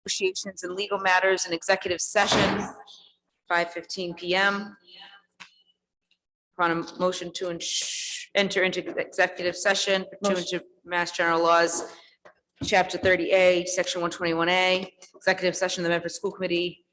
negotiations and legal matters in executive session, 5:15 PM. Upon a motion to enter into executive session pursuant to Mass General Laws, Chapter 30A, Section 121A, executive session of the Medford School Committee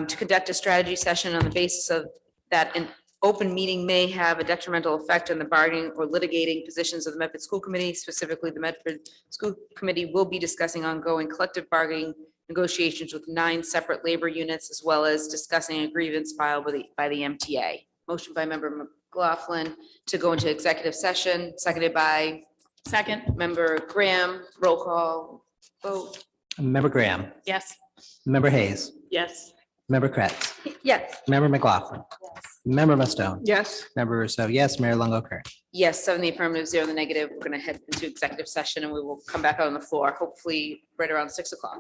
to conduct a strategy session on the basis of that an open meeting may have a detrimental effect on the bargaining or litigating positions of the Medford School Committee. Specifically, the Medford School Committee will be discussing ongoing collective bargaining negotiations with 9 separate labor units, as well as discussing a grievance filed by the MTA. Motion by member McLaughlin to go into executive session, seconded by member Graham. Roll call vote. Member Graham. Yes. Member Hayes. Yes. Member Kretz. Yes. Member McLaughlin. Member Mustone. Yes. Member Rousseau. Yes. Mayor Longo Kern. Yes, 7 in the affirmative, 0 in the negative. We're going to head into executive session and we will come back out on the floor, hopefully right around 6 o'clock.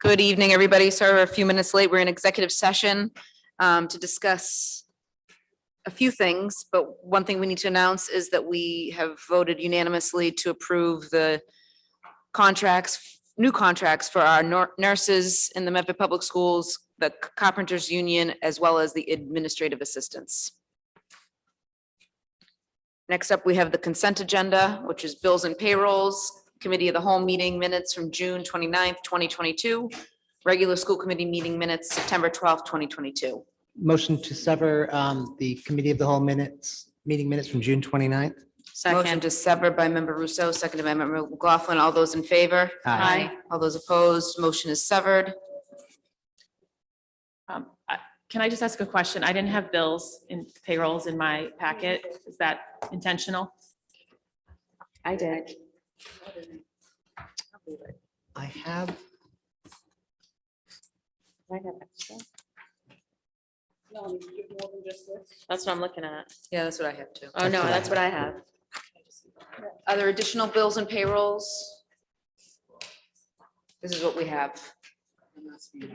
Good evening, everybody. Sorry, we're a few minutes late. We're in executive session to discuss a few things, but one thing we need to announce is that we have voted unanimously to approve the contracts, new contracts for our nurses in the Medford Public Schools, the Carpenters Union, as well as the administrative assistants. Next up, we have the consent agenda, which is bills and payrolls, committee of the whole meeting minutes from June 29th, 2022, regular school committee meeting minutes, September 12th, 2022. Motion to sever the committee of the whole meeting minutes from June 29th. Motion to sever by member Rousseau, seconded by member McLaughlin. All those in favor? Aye. All those opposed, motion is severed. Can I just ask a question? I didn't have bills and payrolls in my packet. Is that intentional? I did. I have, That's what I'm looking at. Yeah, that's what I have too. Oh, no, that's what I have. Are there additional bills and payrolls? This is what we have. You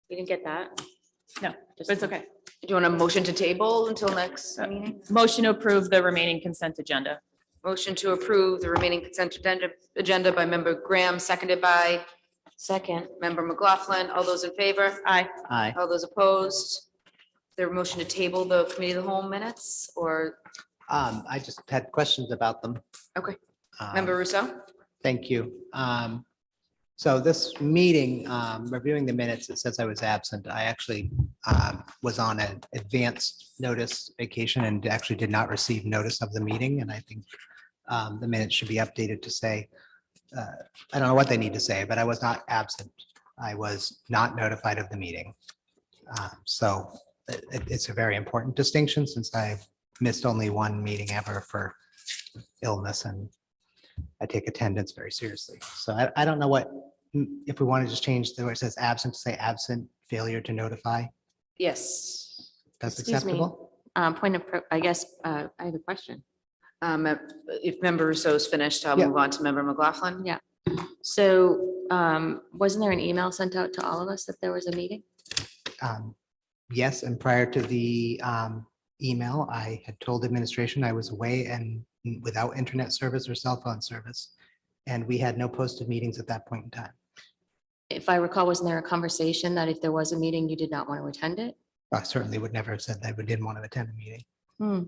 didn't get that? No, but it's okay. Do you want a motion to table until next meeting? Motion to approve the remaining consent agenda. Motion to approve the remaining consent agenda by member Graham, seconded by member McLaughlin. All those in favor? Aye. aye. All those opposed? There a motion to table the committee of the whole minutes or I just had questions about them. Okay. Um, member Rousseau? Thank you. So this meeting, reviewing the minutes, it says I was absent. I actually was on an advanced notice vacation and actually did not receive notice of the meeting. And I think the minutes should be updated to say, I don't know what they need to say, but I was not absent. I was not notified of the meeting. So it's a very important distinction since I've missed only one meeting ever for illness, and I take attendance very seriously. So I don't know if we want to just change the where it says absent to say absent, failure to notify. Yes. That's Excuse me. acceptable. I guess, I have a question. If member Rousseau is finished, I'll Yeah. move on to member McLaughlin. Yeah. So, wasn't there an email sent out to all of us that there was a meeting? Yes, and prior to the email, I had told administration I was away and without internet service or cell phone service. And we had no posted meetings at that point in time. If I recall, wasn't there a conversation that if there was a meeting, you did not want to attend it? I certainly would never have said that we didn't want to attend a meeting.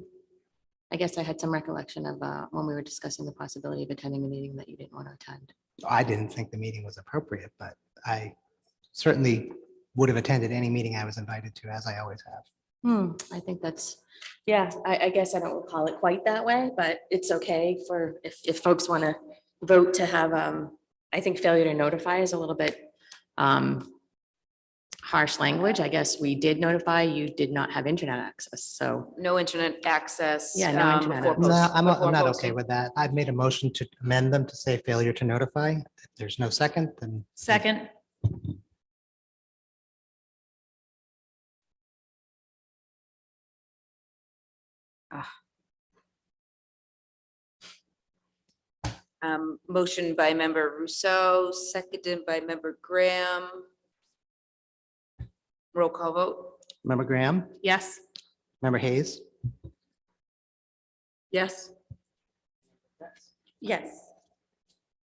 I guess I had some recollection of when we were discussing the possibility of attending a meeting that you didn't want to attend. I didn't think the meeting was appropriate, but I certainly would have attended any meeting I was invited to, as I always have. I think that's, yeah, I guess I don't recall it quite that way, but it's okay for if folks want to vote to have, I think failure to notify is a little bit harsh language. I guess we did notify you did not have internet access, so. No internet access. Yeah, no internet before access. No, post- I'm before not okay posting. with that. I've made a motion to amend them to say failure to notify. If there's no second, then Second. Motion by member Rousseau, seconded by member Graham. Roll call vote. member Graham, Yes. member Hayes, Yes. Yes.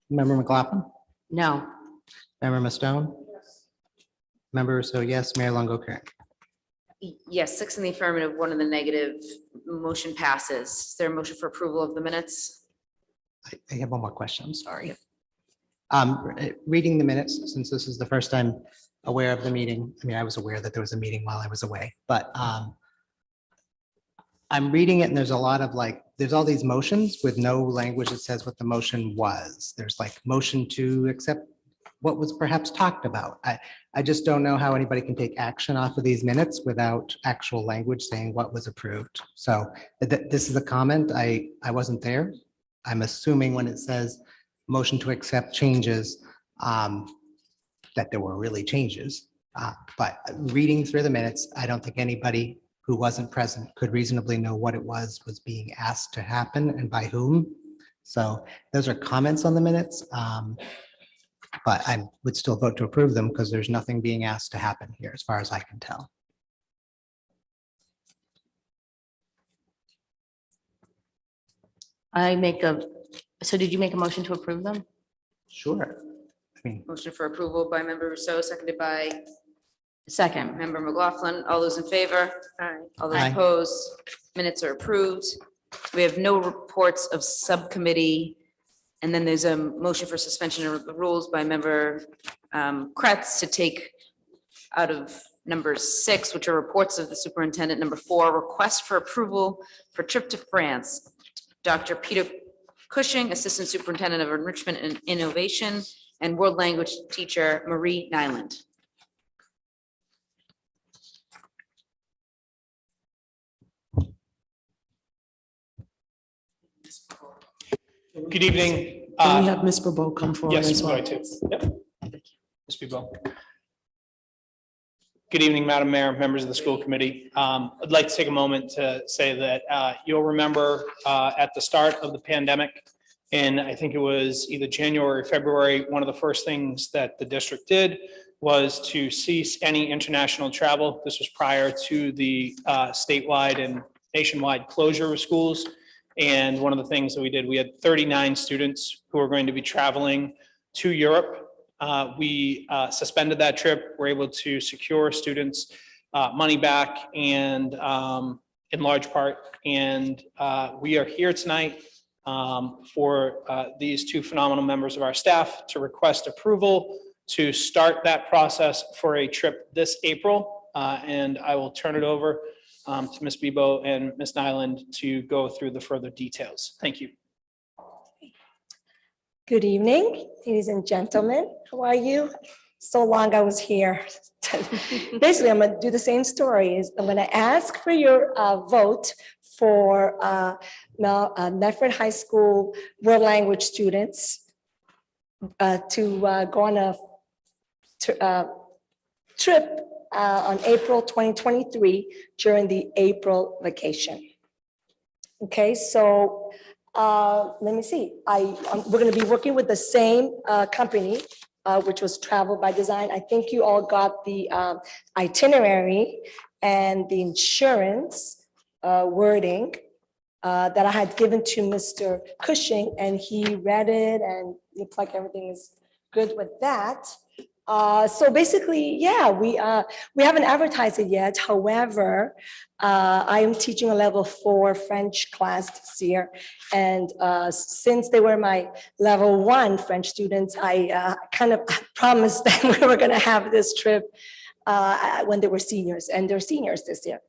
member McLaughlin, No, member Mastone. Member, so yes, Mayor Longo Kern. Yes, 6 in the affirmative, 1 in the negative. Motion passes. Is there a motion for approval of the minutes? I have one more question, I'm sorry. Reading the minutes, since this is the first time aware of the meeting, I mean, I was aware that there was a meeting while I was away, but I'm reading it and there's a lot of there's all these motions with no language that says what the motion was. There's motion to accept what was perhaps talked about. I just don't know how anybody can take action off of these minutes without actual language saying what was approved. So this is a comment. I wasn't there. I'm assuming when it says motion to accept changes, that there were really changes. But reading through the minutes, I don't think anybody who wasn't present could reasonably know what it was being asked to happen and by whom. So those are comments on the minutes. But I would still vote to approve them because there's nothing being asked to happen here, as far as I can tell. So did you make a motion to approve them? Sure. I mean, Motion for approval by member Rousseau, seconded by Second. member McLaughlin. All those in favor? All those Aye. opposed? Minutes are approved. We have no reports of subcommittee. And then there's a motion for suspension of the rules by member Kretz to take out of number 6, which are reports of the superintendent. Number 4, request for approval for trip to France. Dr. Peter Cushing, Assistant Superintendent of Enrichment and Innovation, and World Language Teacher Marie Nyland. Good evening. Can we have Ms. Bobo come forward Yes, as we're well? going to. Yep. Ms. Bebo. Good evening, Madam Mayor, members of the school committee. I'd like to take a moment to say that you'll remember at the start of the pandemic, and I think it was either January or February, one of the first things that the district did was to cease any international travel. This was prior to the statewide and nationwide closure of schools. And one of the things that we did, we had 39 students who were going to be traveling to Europe. We suspended that trip. We're able to secure students' money back and in large part. And we are here tonight for these two phenomenal members of our staff to request approval to start that process for a trip this April. And I will turn it over to Ms. Bebo and Ms. Nyland to go through the further details. Thank you. Good evening, ladies and gentlemen. How are you? So long I was here. Basically, I'm gonna do the same story. I'm gonna ask for your vote for Medford High School world language students to go on a trip on April 2023 during the April vacation. Okay, so let me see. We're going to be working with the same company, which was Travel by Design. I think you all got the itinerary and the insurance wording that I had given to Mr. Cushing, and he read it, and it looks like everything is good with that. So basically, yeah, we haven't advertised it yet. However, I am teaching a level 4 French class this year. And since they were my level 1 French students, I kind of promised them we were gonna have this trip when they were seniors, and they're seniors this year.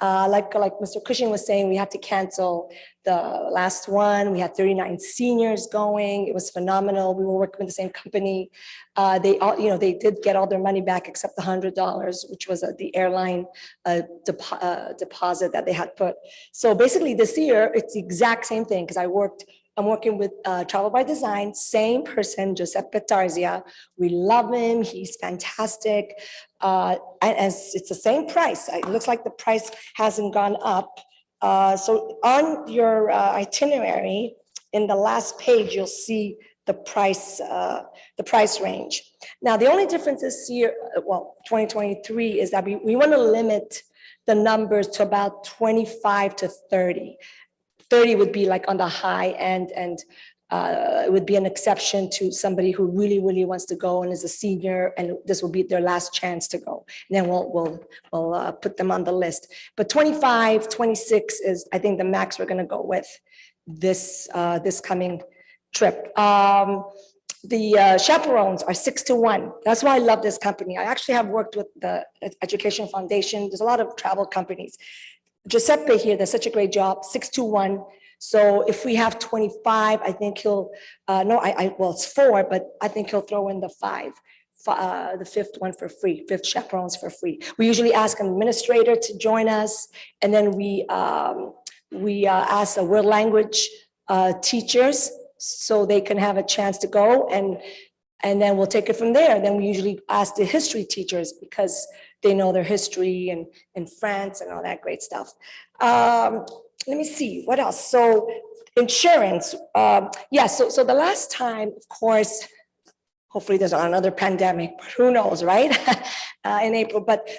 Like Mr. Cushing was saying, we had to cancel the last one. We had 39 seniors going. It was phenomenal. We were working with the same company. They all, they did get all their money back except the $100, which was the airline deposit that they had put. So basically this year, it's the exact same thing because I'm working with Travel by Design, same person, Giuseppe Tarzia. We love him. He's fantastic. And it's the same price. It looks like the price hasn't gone up. So on your itinerary, in the last page, you'll see the price range. Now, the only difference this year, 2023, is that we want to limit the numbers to about 25 to 30. 30 would be like on the high end, and it would be an exception to somebody who really, really wants to go and is a senior, and this will be their last chance to go. And then we'll put them on the list. But 25, 26 is, I think, the max we're going to go with this coming trip. The chaperones are 6 to 1. That's why I love this company. I actually have worked with the Education Foundation. There's a lot of travel companies. Giuseppe here does such a great job, 6 to 1. So if we have 25, I think he'll, well, it's 4, but I think he'll throw in the 5, the 5th one for free, 5th chaperones for free. We usually ask an administrator to join us, and then we ask the world language teachers so they can have a chance to go, and then we'll take it from there. Then we usually ask the history teachers because they know their history and in France and all that great stuff. Let me see, what else? So insurance, yeah, so the last time, of course, Hopefully there's not another pandemic, but who knows, right? In April, but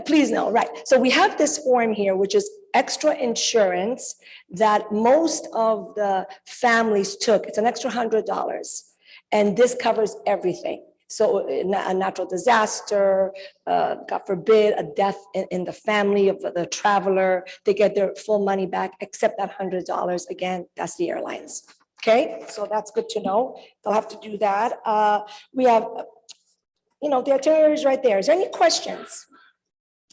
please know, right? So we have this form here, which is extra insurance that most of the families took. It's an extra $100. And this covers everything. So a natural disaster, God forbid, a death in the family of the traveler, they get their full money back, except that $100. Again, that's the airlines. Okay, so that's good to know. They'll have to do that. We have, the itinerary is right there. Is there any questions?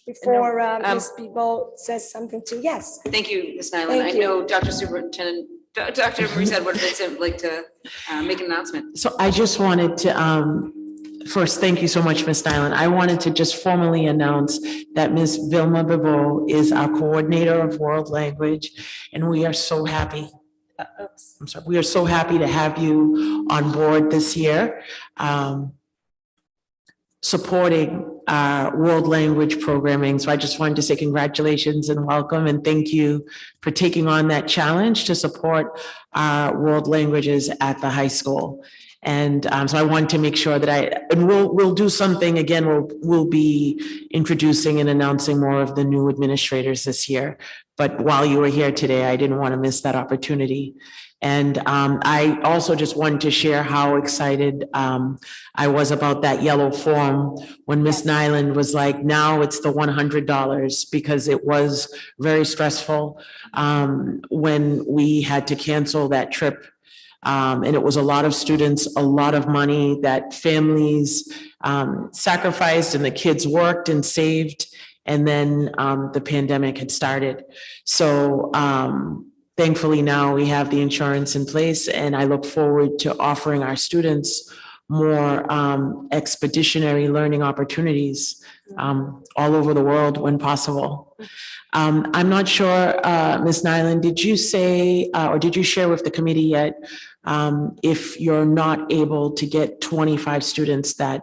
Before Ms. Bebo says something to, yes. Thank you, Ms. Nyland. I Thank you. know Dr. Superintendent, Dr. Marie said would like to make an announcement. So I just wanted to, first, thank you so much, Ms. Nyland. I wanted to just formally announce that Ms. Vilma Bevo is our coordinator of world language, and we are so happy. I'm sorry, we are so happy to have you on board this year, supporting our world language programming. So I just wanted to say congratulations and welcome, and thank you for taking on that challenge to support our world languages at the high school. And so I wanted to make sure that we'll do something again. We'll be introducing and announcing more of the new administrators this year. But while you were here today, I didn't want to miss that opportunity. And I also just wanted to share how excited I was about that yellow form when Ms. Nyland was like, now it's the $100, because it was very stressful when we had to cancel that trip. And it was a lot of students, a lot of money that families sacrificed, and the kids worked and saved. And then the pandemic had started. So thankfully now we have the insurance in place, and I look forward to offering our students more expeditionary learning opportunities all over the world when possible. I'm not sure, Ms. Nyland, did you say, or did you share with the committee yet, if you're not able to get 25 students that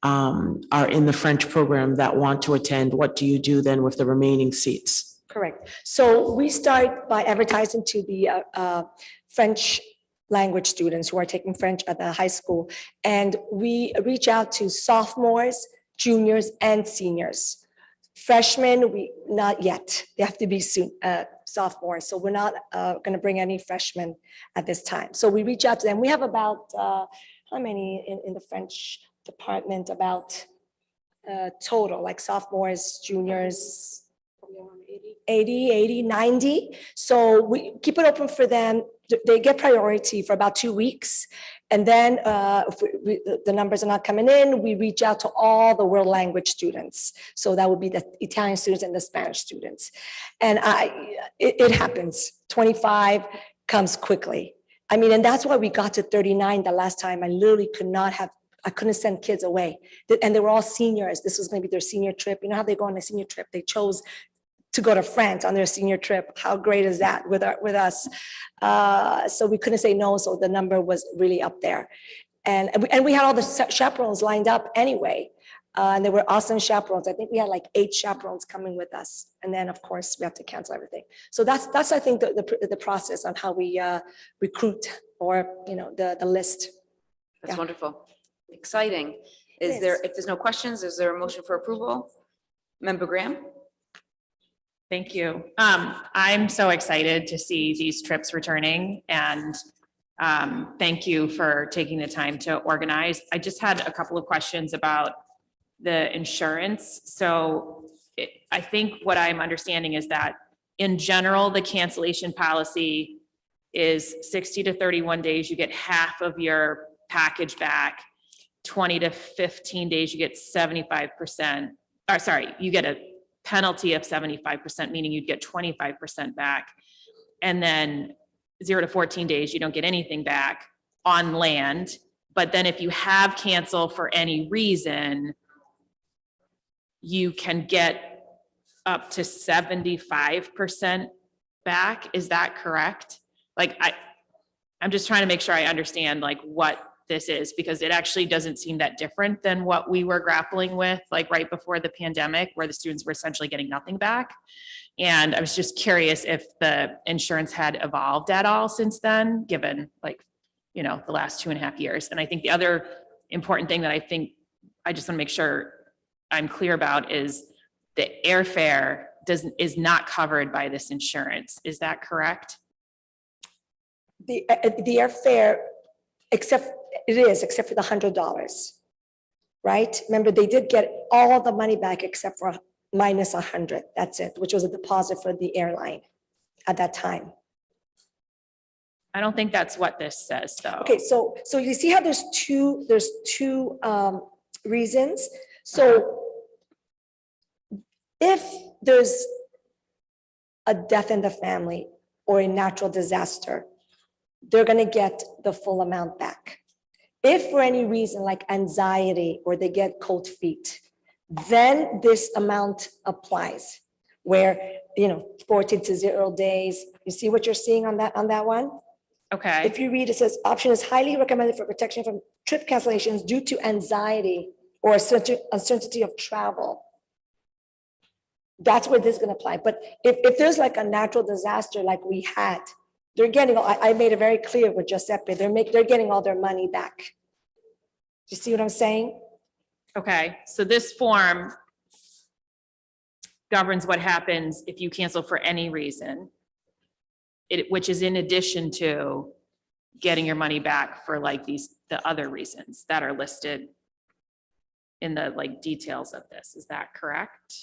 are in the French program that want to attend, what do you do then with the remaining seats? Correct. So we start by advertising to the French language students who are taking French at the high school. And we reach out to sophomores, juniors, and seniors. Freshmen, not yet. They have to be soon, sophomores. So we're not going to bring any freshmen at this time. So we reach out to them. We have about, how many in the French department? About total, like sophomores, juniors, 80, 90. So we keep it open for them. They get priority for about 2 weeks. And then if the numbers are not coming in, we reach out to all the world language students. So that would be the Italian students and the Spanish students. And it happens. 25 comes quickly. I mean, and that's why we got to 39 the last time. I literally I couldn't send kids away. And they were all seniors. This was going to be their senior trip. You know how they go on a senior trip? They chose to go to France on their senior trip. How great is that with us? So we couldn't say no. So the number was really up there. And we had all the chaperones lined up anyway. And they were awesome chaperones. I think we had like 8 chaperones coming with us. And then of course we have to cancel everything. So that's I think the process on how we recruit, or, the list. That's Yeah. wonderful. Exciting. Yes. If there's no questions, is there a motion for approval? Member Graham? Thank you. I'm so excited to see these trips returning, and thank you for taking the time to organize. I just had a couple of questions about the insurance. So I think what I'm understanding is that in general, the cancellation policy is 60 to 31 days, you get half of your package back. 20 to 15 days, you get 75%, or sorry, you get a penalty of 75%, meaning you'd get 25% back. And then 0 to 14 days, you don't get anything back on land. But then if you have canceled for any reason, you can get up to 75% back. Is that correct? Like, I'm just trying to make sure I understand like what this is, because it actually doesn't seem that different than what we were grappling with like right before the pandemic, where the students were essentially getting nothing back. And I was just curious if the insurance had evolved at all since then, given like, the last 2.5 years. And I think the other important thing that I think I just want to make sure I'm clear about is the airfare is not covered by this insurance. Is that correct? The airfare, except for the $100, right? Remember, they did get all the money back except for minus 100. That's it, which was a deposit for the airline at that time. I don't think that's what this says, though. Okay, so you see how there's two reasons. So if there's a death in the family or a natural disaster, they're gonna get the full amount back. If for any reason like anxiety or they get cold feet, then this amount applies where, 14 to 0 days. You see what you're seeing on that one? Okay, If you read, it says option is highly recommended for protection from trip cancellations due to anxiety or uncertainty of travel. That's where this is gonna apply. But if there's like a natural disaster like we had, they're getting, I made it very clear with Giuseppe, they're getting all their money back. You see what I'm saying? okay. So this form governs what happens if you cancel for any reason, which is in addition to getting your money back for like the other reasons that are listed in the like details of this. Is that correct?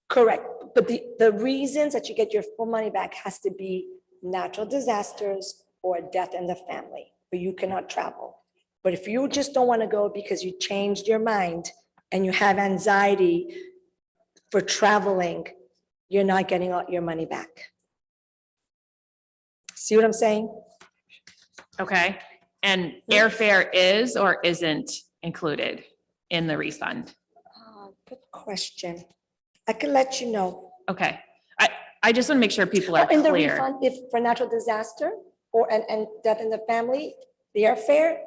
Correct. But the reasons that you get your full money back has to be natural disasters or death in the family, or you cannot travel. But if you just don't want to go because you changed your mind and you have anxiety for traveling, you're not getting all your money back. See what I'm saying? Okay, and airfare is or isn't included in the refund? Good question. I can let you know. Okay, I just want to make sure people are In the clear. refund, if for natural disaster and death in the family, the airfare,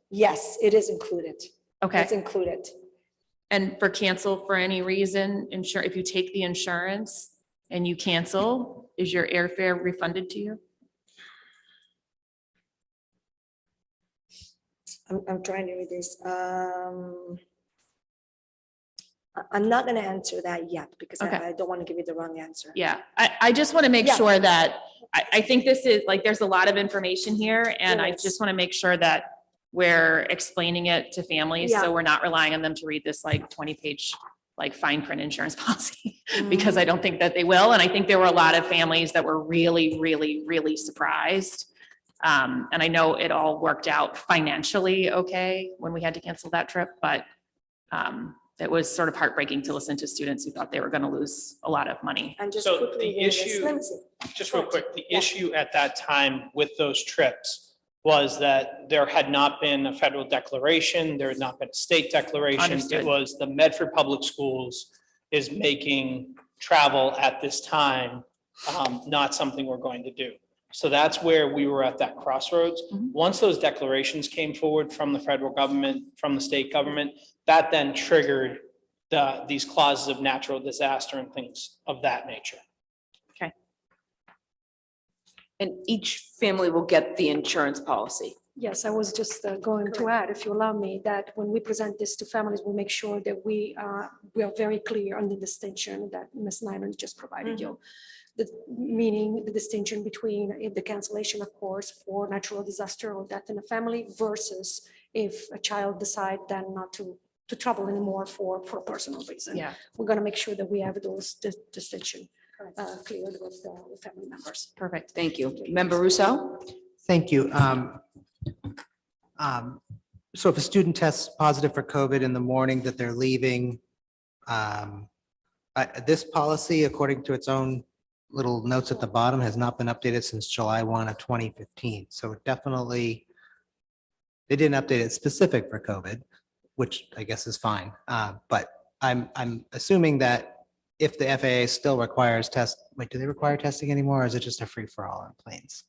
yes, it is included. Okay, It's included. and for cancel for any reason, if you take the insurance and you cancel, is your airfare refunded to you? I'm trying to read this. I'm not gonna answer that yet because Okay. I don't want to give you the wrong answer. Yeah, I just want to make Yeah. sure that, I think this is, like, there's a lot of information here, and I There is. just want to make sure that we're explaining it to families, Yeah. so we're not relying on them to read this like 20-page, like fine print insurance policy, because I don't think that they will, and I think there were a lot of families that were really, really, really surprised. And I know it all worked out financially okay when we had to cancel that trip, but it was sort of heartbreaking to listen to students who thought they were going to lose a lot of money. And just So quickly, the Venus, issue- let me see. Just real quick, the Yeah. issue at that time with those trips was that there had not been a federal declaration, there had not been a state declaration. Understood. It was the Medford Public Schools is making travel at this time not something we're going to do. So that's where we were at that crossroads. Mhm. Once those declarations came forward from the federal government, from the state government, that then triggered these clauses of natural disaster and things of that nature. And each family will get the insurance policy. Yes, I was just going to add, if you allow me, that when we present this to families, we'll make sure that we are very clear on the distinction that Ms. Nyman just provided you. Meaning the distinction between the cancellation, of course, for natural disaster or death in the family versus if a child decide then not to travel anymore for a personal reason. Yeah, We're going to make sure that we have those distinction cleared with family members. perfect. Thank you. Member Russo? Thank you. So if a student tests positive for COVID in the morning that they're leaving, this policy, according to its own little notes at the bottom, has not been updated since July 1 of 2015. So definitely, they didn't update it specific for COVID, which I guess is fine. But I'm assuming that if the FAA still requires do they require testing anymore, or is it just a free-for-all on planes?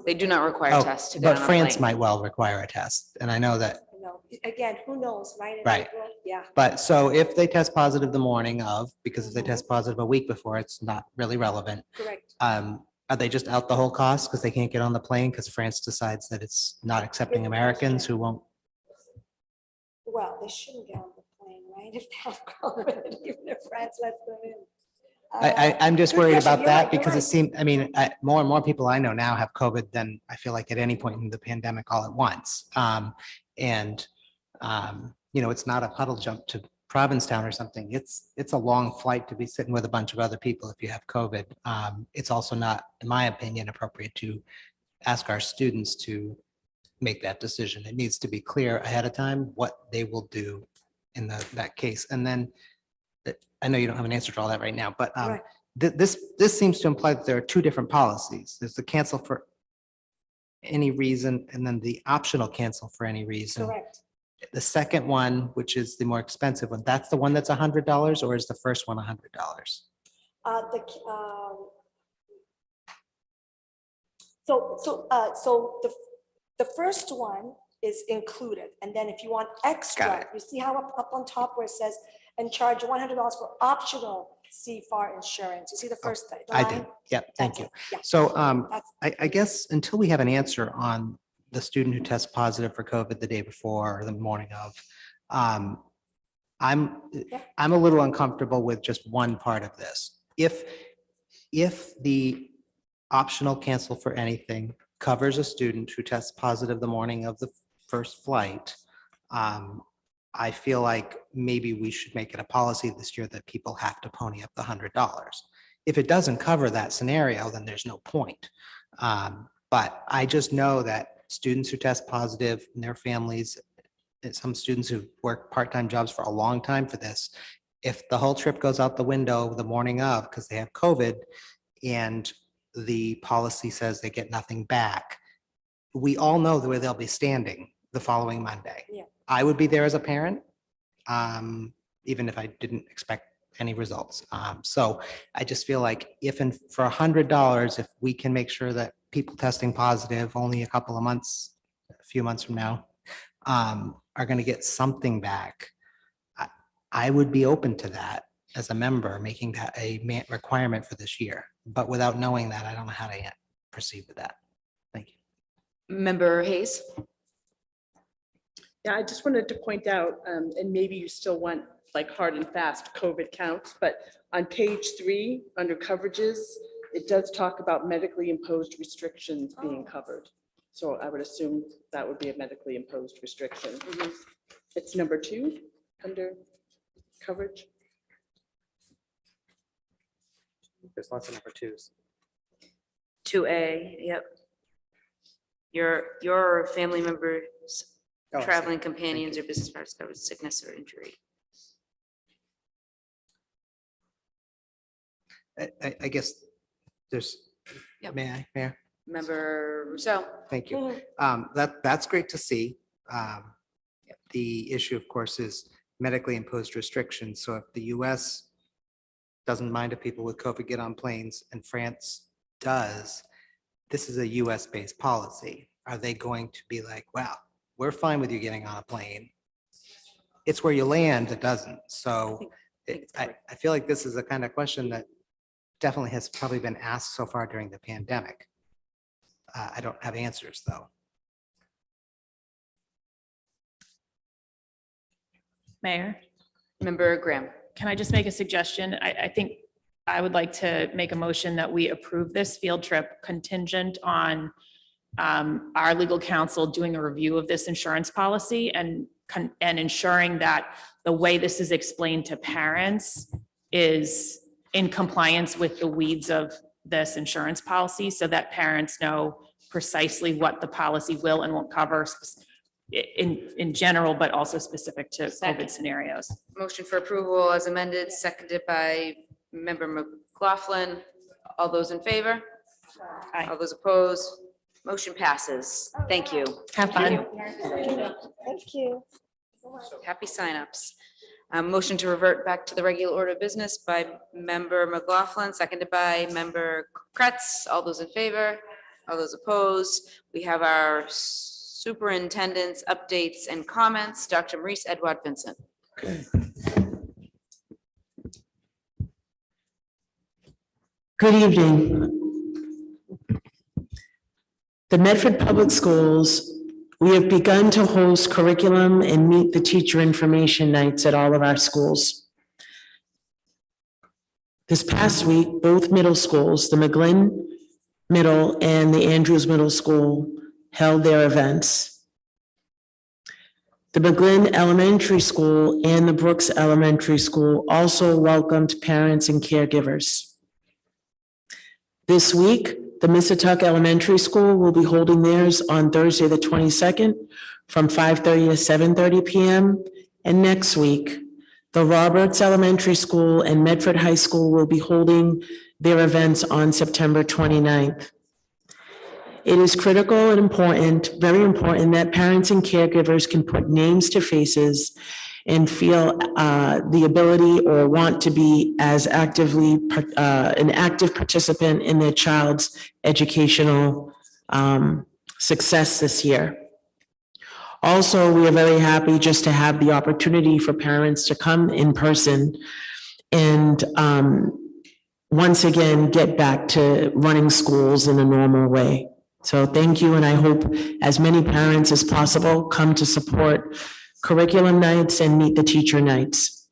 They do not require Oh, tests to get but on a France plane. might well require a test, and I know that. Again, who knows, right? In Right. April? Yeah. But so if they test positive the morning of, because if they test positive a week before, it's not really relevant. Correct. Are they just out the whole cost because they can't get on the plane because France decides that it's not accepting Americans who won't Well, they shouldn't get on the plane, right? If they have COVID, even if France lets them in. I'm just Good worried question. about You're that right, you're because it right. seemed, I mean, more and more people I know now have COVID than I feel like at any point in the pandemic all at once. And, it's not a puddle jump to Provincetown or something. It's a long flight to be sitting with a bunch of other people if you have COVID. It's also not, in my opinion, appropriate to ask our students to make that decision. It needs to be clear ahead of time what they will do in that case. And then I know you don't have an answer to all that right now, but Right. this seems to imply that there are two different policies. There's the cancel for any reason and then the optional cancel for any reason. Correct. The second one, which is the more expensive one, that's the one that's $100 or is the first one $100? The first one is included, and then if you want extra, Got it. you see how up on top where it says, and charge $100 for optional CFAR insurance. You see the first thing? the I line? did. Yep. Thank That's you. it. Yeah. So That's- I guess until we have an answer on the student who tests positive for COVID the day before or the morning of, I'm a little uncomfortable with just one part of this. If the optional cancel for anything covers a student who tests positive the morning of the first flight, I feel like maybe we should make it a policy this year that people have to pony up the $100. If it doesn't cover that scenario, then there's no point. But I just know that students who test positive and their families, and some students who work part-time jobs for a long time for this, if the whole trip goes out the window the morning of because they have COVID and the policy says they get nothing back, we all know where they'll be standing the following Monday. Yeah. I would be there as a parent, even if I didn't expect any results. So I just feel like for $100, if we can make sure that people testing positive only a few months from now, are going to get something back, I would be open to that as a member, making that a requirement for this year. But without knowing that, I don't know how to proceed with that. Thank you. Member Hayes? Yeah, I just wanted to point out, and maybe you still want like hard and fast COVID counts, but on page 3, under coverages, it does talk about medically imposed restrictions being covered. So I would assume that would be a medically imposed restriction. It's number 2 under coverage. There's lots of number 2s. 2A, yep. Your family members, Oh, I see. traveling companions or business partners covered sickness or injury. I guess there's, Yep. may I, Mayor? Member Rousseau? Thank you. That's great to see. The issue, of course, is medically imposed restrictions. So if the US doesn't mind if people with COVID get on planes and France does, this is a US-based policy. Are they going to be like, wow, we're fine with you getting on a plane? It's where you land that doesn't. So I feel like this is a kind of question that definitely has probably been asked so far during the pandemic. I don't have answers, though. Mayor, Member Graham? can I just make a suggestion? I think I would like to make a motion that we approve this field trip contingent on our legal counsel doing a review of this insurance policy and ensuring that the way this is explained to parents is in compliance with the weeds of this insurance policy so that parents know precisely what the policy will and won't cover in general, but also specific to COVID scenarios. Motion for approval as amended, seconded by Member McLaughlin. All those in favor? Aye. All those opposed? Motion passes. Thank you. Have fun. Thank you. Happy signups. Motion to revert back to the regular order of business by Member McLaughlin, seconded by Member Kretz. All those in favor? All those opposed? We have our superintendent's updates and comments. Dr. Maurice Edward Vincent. Good evening. The Medford Public Schools We have begun to host curriculum and meet the teacher information nights at all of our schools. This past week, both middle schools, the McGlynn Middle and the Andrews Middle School, held their events. The McGlynn Elementary School and the Brooks Elementary School also welcomed parents and caregivers. This week, the Missatuck Elementary School will be holding theirs on Thursday, the 22nd, from 5:30 to 7:30 p.m. And next week, the Roberts Elementary School and Medford High School will be holding their events on September 29th. It is critical and important, very important, that parents and caregivers can put names to faces and feel the ability or want to be as actively an active participant in their child's educational success this year. Also, we are very happy just to have the opportunity for parents to come in person and once again get back to running schools in a normal way. So thank you, and I hope as many parents as possible come to support curriculum nights and meet the teacher nights.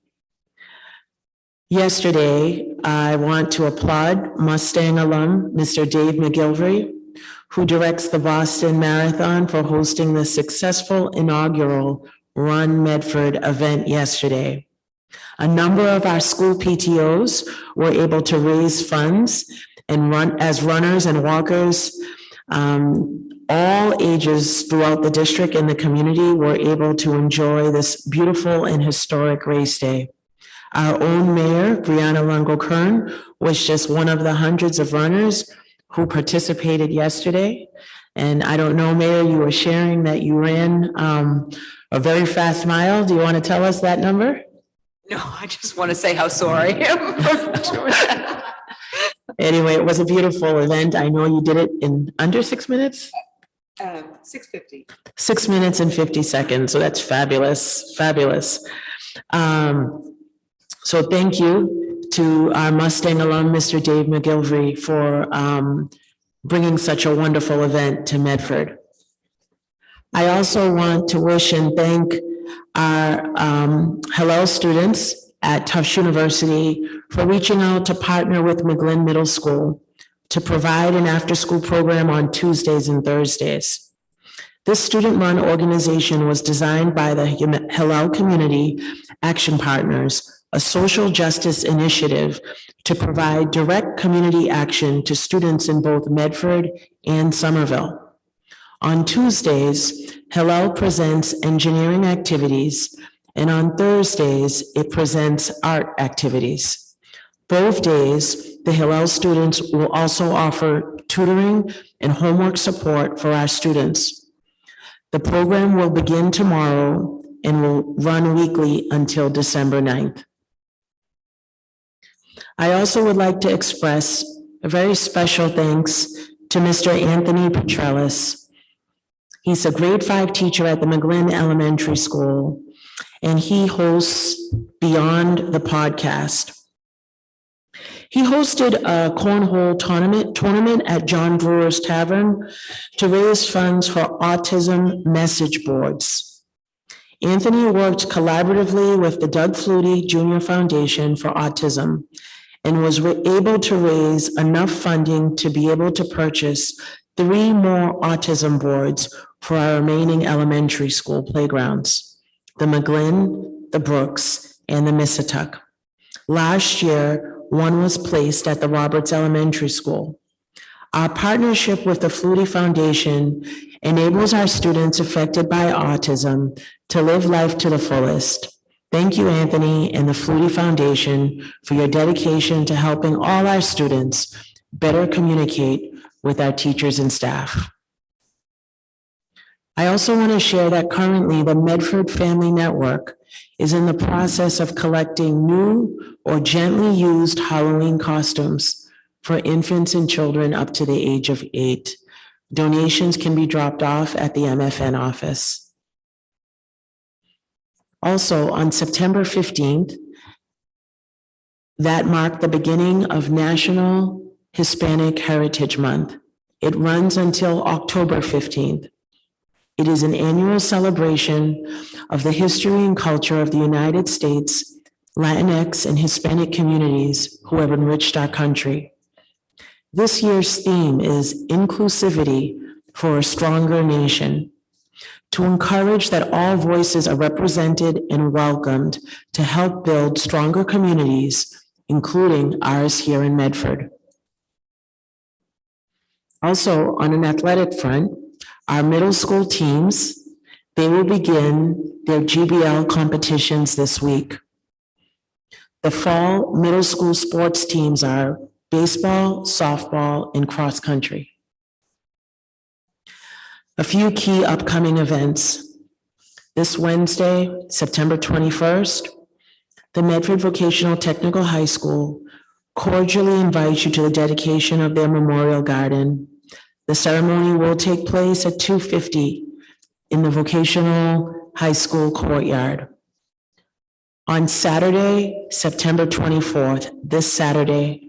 Yesterday, I want to applaud Mustang alum, Mr. Dave McGilvery, who directs the Boston Marathon, for hosting the successful inaugural Run Medford event yesterday. A number of our school PTOs were able to raise funds and run as runners and walkers. All ages throughout the district and the community were able to enjoy this beautiful and historic race day. Our own mayor, Brianna Longo-Kern, was just one of the hundreds of runners who participated yesterday. And I don't know, Mayor, you were sharing that you ran a very fast mile. Do you want to tell us that number? No, I just want to say how sore I am from doing that. Anyway, it was a beautiful event. I know you did it in under 6 minutes. 6:50. 6 minutes and 50 seconds. So that's fabulous, fabulous. So thank you to our Mustang alum, Mr. Dave McGilvery, for bringing such a wonderful event to Medford. I also want to wish and thank our Hillel students at Tufts University for reaching out to partner with McGlynn Middle School to provide an after-school program on Tuesdays and Thursdays. This student-run organization was designed by the Hillel Community Action Partners, a social justice initiative to provide direct community action to students in both Medford and Somerville. On Tuesdays, Hillel presents engineering activities, and on Thursdays, it presents art activities. Both days, the Hillel students will also offer tutoring and homework support for our students. The program will begin tomorrow and will run weekly until December 9th. I also would like to express a very special thanks to Mr. Anthony Petrellis. He's a grade 5 teacher at the McGlynn Elementary School, and he hosts Beyond the Podcast. He hosted a cornhole tournament at John Brewer's Tavern to raise funds for autism message boards. Anthony worked collaboratively with the Doug Flutie Jr. Foundation for Autism and was able to raise enough funding to be able to purchase 3 more autism boards for our remaining elementary school playgrounds, the McGlynn, the Brooks, and the Missatuck. Last year, one was placed at the Roberts Elementary School. Our partnership with the Flutie Foundation enables our students affected by autism to live life to the fullest. Thank you, Anthony, and the Flutie Foundation for your dedication to helping all our students better communicate with our teachers and staff. I also want to share that currently the Medford Family Network is in the process of collecting new or gently used Halloween costumes for infants and children up to the age of 8. Donations can be dropped off at the MFN office. Also, on September 15th, that marked the beginning of National Hispanic Heritage Month. It runs until October 15th. It is an annual celebration of the history and culture of the United States, Latinx, and Hispanic communities who have enriched our country. This year's theme is inclusivity for a stronger nation, to encourage that all voices are represented and welcomed to help build stronger communities, including ours here in Medford. Also, on an athletic front, our middle school teams, they will begin their GBL competitions this week. The fall middle school sports teams are baseball, softball, and cross country. A few key upcoming events. This Wednesday, September 21st, the Medford Vocational Technical High School cordially invites you to the dedication of their memorial garden. The ceremony will take place at 2:50 in the Vocational High School courtyard. On Saturday, September 24th, this Saturday,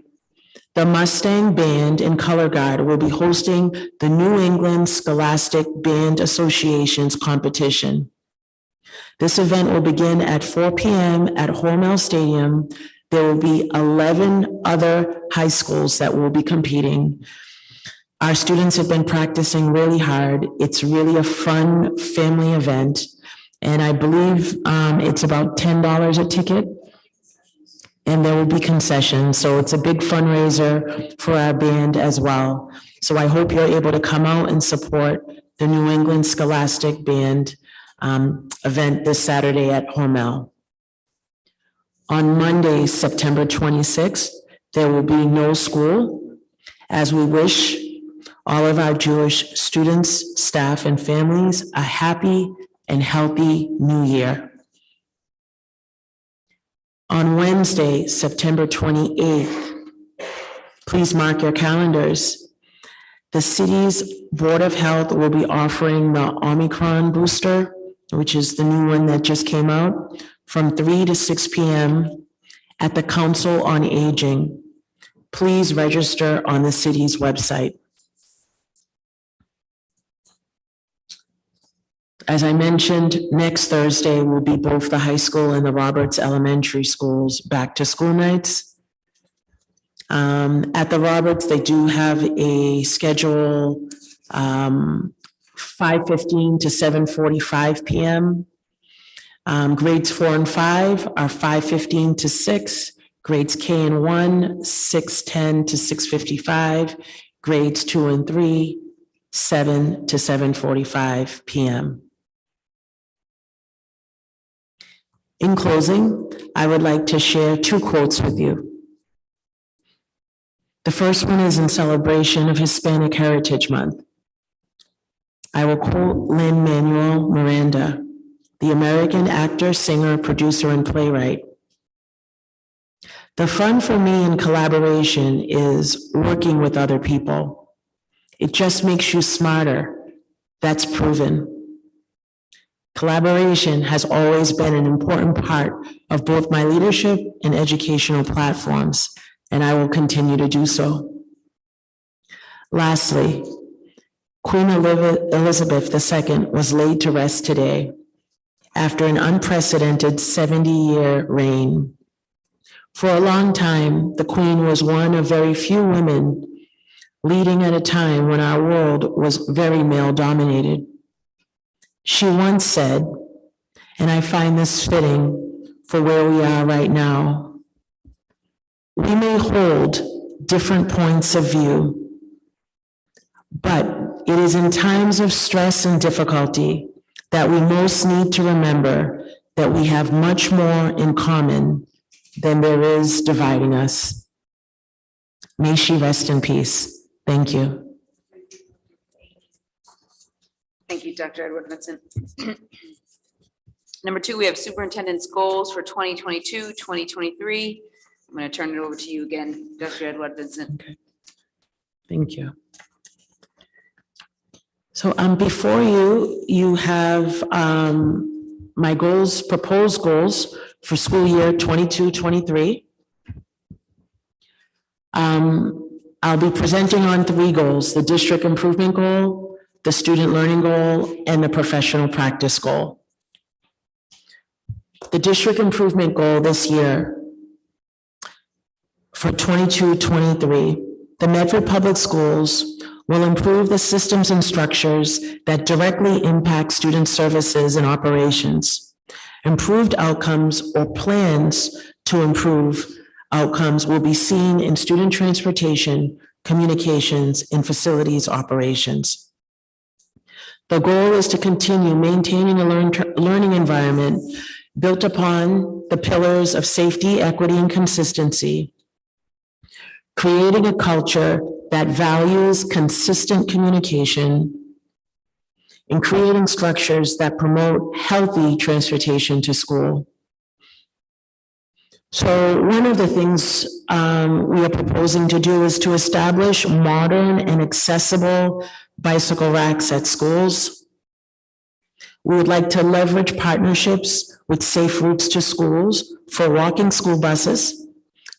the Mustang Band and Color Guard will be hosting the New England Scholastic Band Association's competition. This event will begin at 4 p.m. at Hormel Stadium. There will be 11 other high schools that will be competing. Our students have been practicing really hard. It's really a fun family event. And I believe it's about $10 a ticket. And there will be concessions. So it's a big fundraiser for our band as well. So I hope you're able to come out and support the New England Scholastic Band event this Saturday at Hormel. On Monday, September 26th, there will be no school, as we wish all of our Jewish students, staff, and families a happy and healthy New Year. On Wednesday, September 28th, please mark your calendars. The city's Board of Health will be offering the Omicron booster, which is the new one that just came out, from 3 to 6 p.m. at the Council on Aging. Please register on the city's website. As I mentioned, next Thursday will be both the high school and the Roberts Elementary Schools back to school nights. At the Roberts, they do have a schedule 5:15 to 7:45 p.m. Grades 4 and 5 are 5:15 to 6. Grades K and 1, 6:10 to 6:55. Grades 2 and 3, 7 to 7:45 p.m. In closing, I would like to share 2 quotes with you. The first one is in celebration of Hispanic Heritage Month. I will quote Lin-Manuel Miranda, the American actor, singer, producer, and playwright. The fun for me in collaboration is working with other people. It just makes you smarter. That's proven. Collaboration has always been an important part of both my leadership and educational platforms, and I will continue to do so. Lastly, Queen Elizabeth II was laid to rest today after an unprecedented 70-year reign. For a long time, the Queen was one of very few women leading at a time when our world was very male-dominated. She once said, and I find this fitting for where we are right now, we may hold different points of view, but it is in times of stress and difficulty that we most need to remember that we have much more in common than there is dividing us. May she rest in peace. Thank you. Thank you, Dr. Edward Vincent. Number 2, we have superintendent's goals for 2022, 2023. I'm going to turn it over to you again, Dr. Edward Vincent. Okay. Thank you. So before you, you have my goals, proposed goals for school year 22-23. I'll be presenting on 3 goals: the district improvement goal, the student learning goal, and the professional practice goal. The district improvement goal this year for 22-23, the Medford Public Schools will improve the systems and structures that directly impact student services and operations. Improved outcomes or plans to improve outcomes will be seen in student transportation, communications, and facilities operations. The goal is to continue maintaining a learning environment built upon the pillars of safety, equity, and consistency, creating a culture that values consistent communication, and creating structures that promote healthy transportation to school. So one of the things we are proposing to do is to establish modern and accessible bicycle racks at schools. We would like to leverage partnerships with safe routes to schools for walking school buses,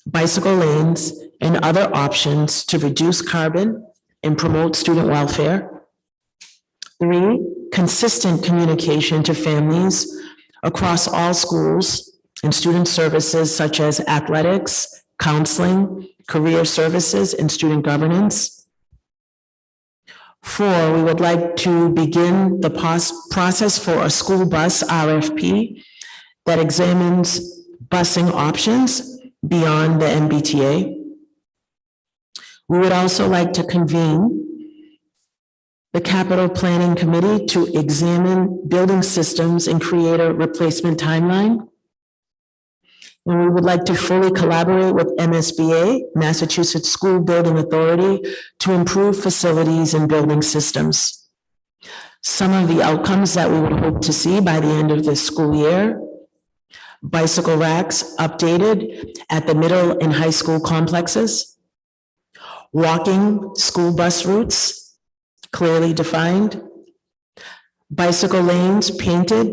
bicycle lanes, and other options to reduce carbon and promote student welfare. 3, consistent communication to families across all schools and student services such as athletics, counseling, career services, and student governance. 4, we would like to begin the process for a school bus RFP that examines busing options beyond the MBTA. We would also like to convene the Capital Planning Committee to examine building systems and create a replacement timeline. And we would like to fully collaborate with MSBA, Massachusetts School Building Authority, to improve facilities and building systems. Some of the outcomes that we would hope to see by the end of this school year: bicycle racks updated at the middle and high school complexes, walking school bus routes clearly defined, bicycle lanes painted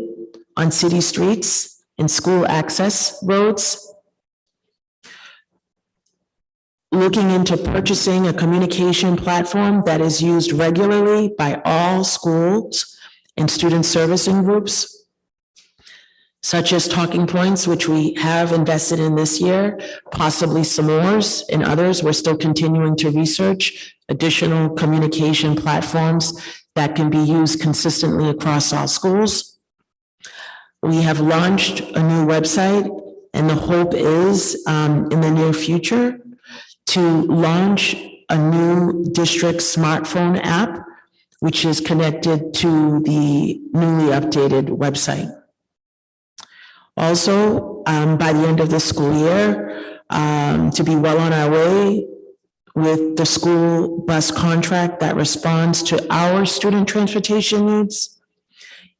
on city streets and school access roads, looking into purchasing a communication platform that is used regularly by all schools and student servicing groups, such as Talking Points, which we have invested in this year, possibly S'mores and others. We're still continuing to research additional communication platforms that can be used consistently across all schools. We have launched a new website, and the hope is in the near future to launch a new district smartphone app, which is connected to the newly updated website. Also, by the end of the school year, to be well on our way with the school bus contract that responds to our student transportation needs,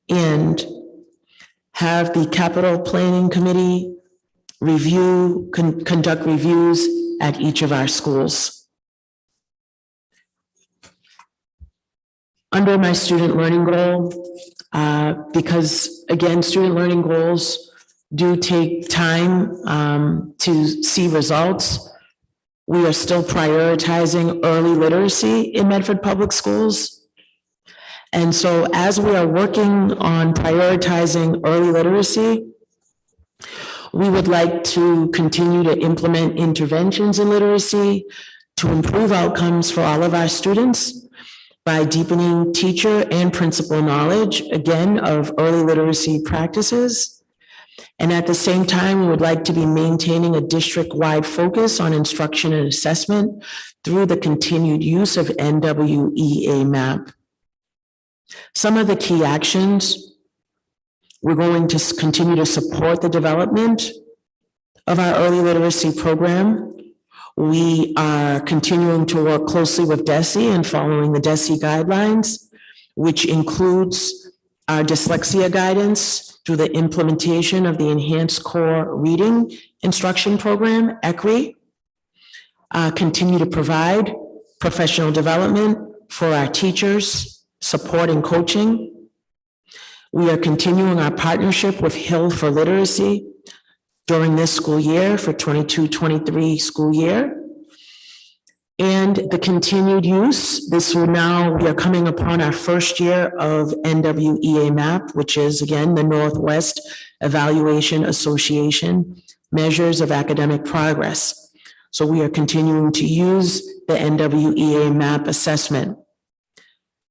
and have the Capital Planning Committee conduct reviews at each of our schools. Under my student learning goal, because again, student learning goals do take time to see results, we are still prioritizing early literacy in Medford Public Schools. And so as we are working on prioritizing early literacy, we would like to continue to implement interventions in literacy to improve outcomes for all of our students by deepening teacher and principal knowledge, again, of early literacy practices. And at the same time, we would like to be maintaining a district-wide focus on instruction and assessment through the continued use of NWEA MAP. Some of the key actions: we're going to continue to support the development of our early literacy program. We are continuing to work closely with DESE and following the DESE guidelines, which includes our dyslexia guidance through the implementation of the Enhanced Core Reading Instruction Program, ECRI. Continue to provide professional development for our teachers, support and coaching. We are continuing our partnership with Hill for Literacy during this school year for 22-23 school year. and the continued use. This will now, we are coming upon our first year of NWEA MAP, which is again, the Northwest Evaluation Association Measures of Academic Progress. So we are continuing to use the NWEA MAP assessment.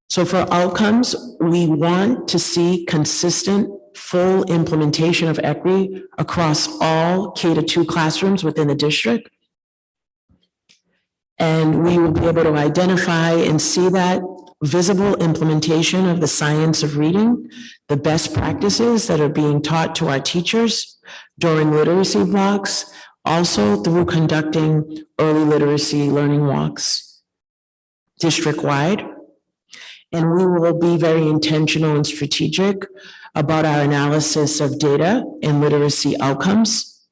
So for outcomes, we want to see consistent full implementation of equity across all K-2 classrooms within the district. And we will be able to identify and see that visible implementation of the science of reading, the best practices that are being taught to our teachers during literacy blocks, also through conducting early literacy learning walks district-wide. And we will be very intentional and strategic about our analysis of data and literacy outcomes,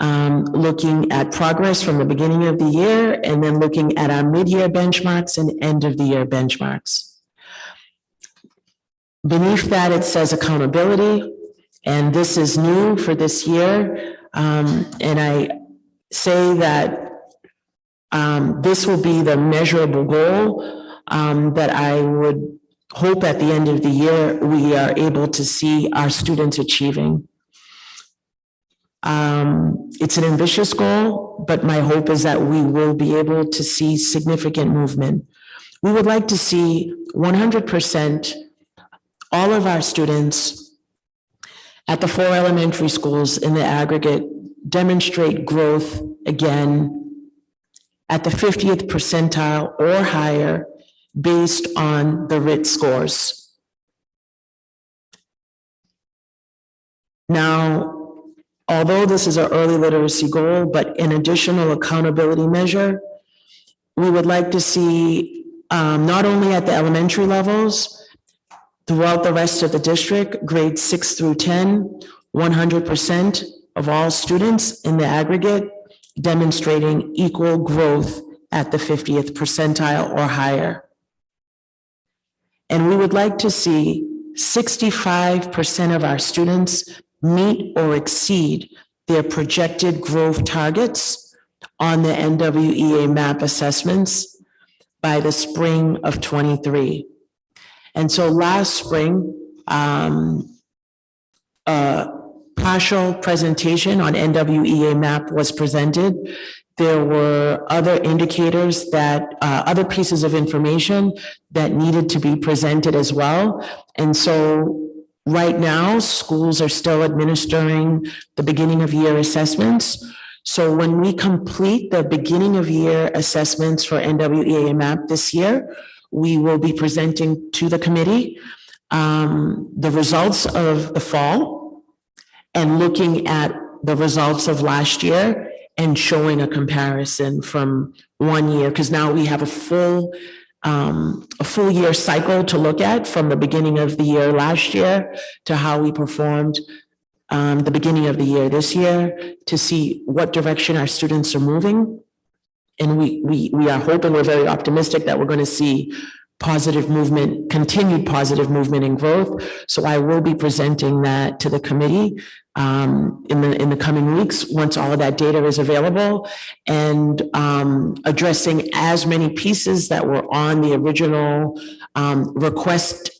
looking at progress from the beginning of the year and then looking at our mid-year benchmarks and end-of-the-year benchmarks. Beneath that, it says accountability, and this is new for this year. And I say that this will be the measurable goal that I would hope at the end of the year we are able to see our students achieving. It's an ambitious goal, but my hope is that we will be able to see significant movement. We would like to see 100% all of our students at the 4 elementary schools in the aggregate demonstrate growth again at the 50th percentile or higher based on the RIT scores. Now, although this is an early literacy goal, but an additional accountability measure, we would like to see not only at the elementary levels, throughout the rest of the district, grades 6 through 10, 100% of all students in the aggregate demonstrating equal growth at the 50th percentile or higher. And we would like to see 65% of our students meet or exceed their projected growth targets on the NWEA MAP assessments by the spring of 23. And so last spring, partial presentation on NWEA MAP was presented. There were other indicators that, other pieces of information that needed to be presented as well. And so right now, schools are still administering the beginning of year assessments. So when we complete the beginning of year assessments for NWEA MAP this year, we will be presenting to the committee the results of the fall and looking at the results of last year and showing a comparison from 1 year, because now we have a full year cycle to look at from the beginning of the year last year to how we performed the beginning of the year this year to see what direction our students are moving. And we are hoping, we're very optimistic that we're going to see positive movement, continued positive movement and growth. So I will be presenting that to the committee in the coming weeks, once all of that data is available, and addressing as many pieces that were on the original request,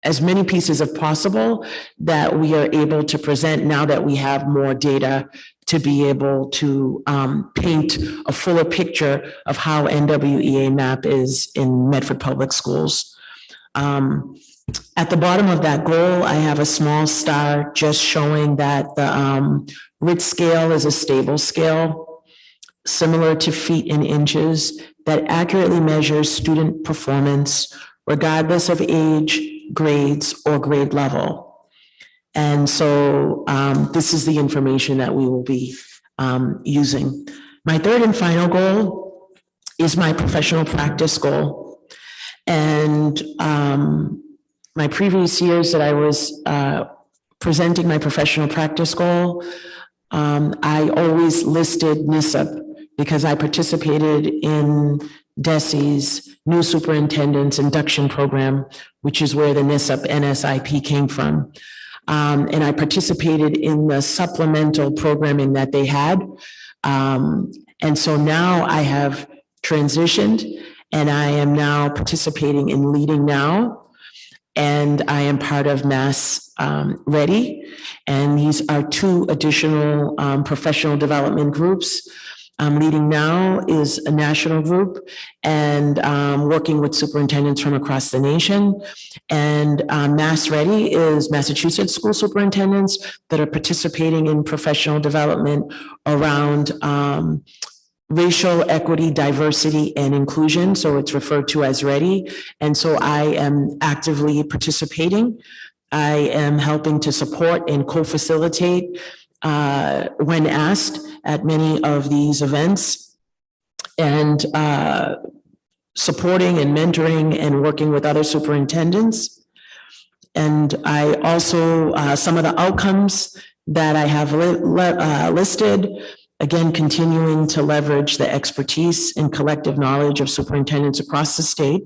as many pieces as possible that we are able to present now that we have more data to be able to paint a fuller picture of how NWEA MAP is in Medford Public Schools. At the bottom of that goal, I have a small star just showing that the RIT scale is a stable scale, similar to feet and inches, that accurately measures student performance regardless of age, grades, or grade level. And so this is the information that we will be using. My third and final goal is my professional practice goal. And my previous years that I was presenting my professional practice goal, I always listed NISSP because I participated in DESE's new superintendent's induction program, which is where the NISSP NSIP came from. And I participated in the supplemental programming that they had. And so now I have transitioned, and I am now participating in Leading Now. And I am part of Mass Ready. And these are two additional professional development groups. Leading Now is a national group and working with superintendents from across the nation. And Mass Ready is Massachusetts school superintendents that are participating in professional development around racial equity, diversity, and inclusion. So it's referred to as Ready. And so I am actively participating. I am helping to support and co-facilitate when asked at many of these events, and supporting and mentoring and working with other superintendents. And I also, some of the outcomes that I have listed, again, continuing to leverage the expertise and collective knowledge of superintendents across the state,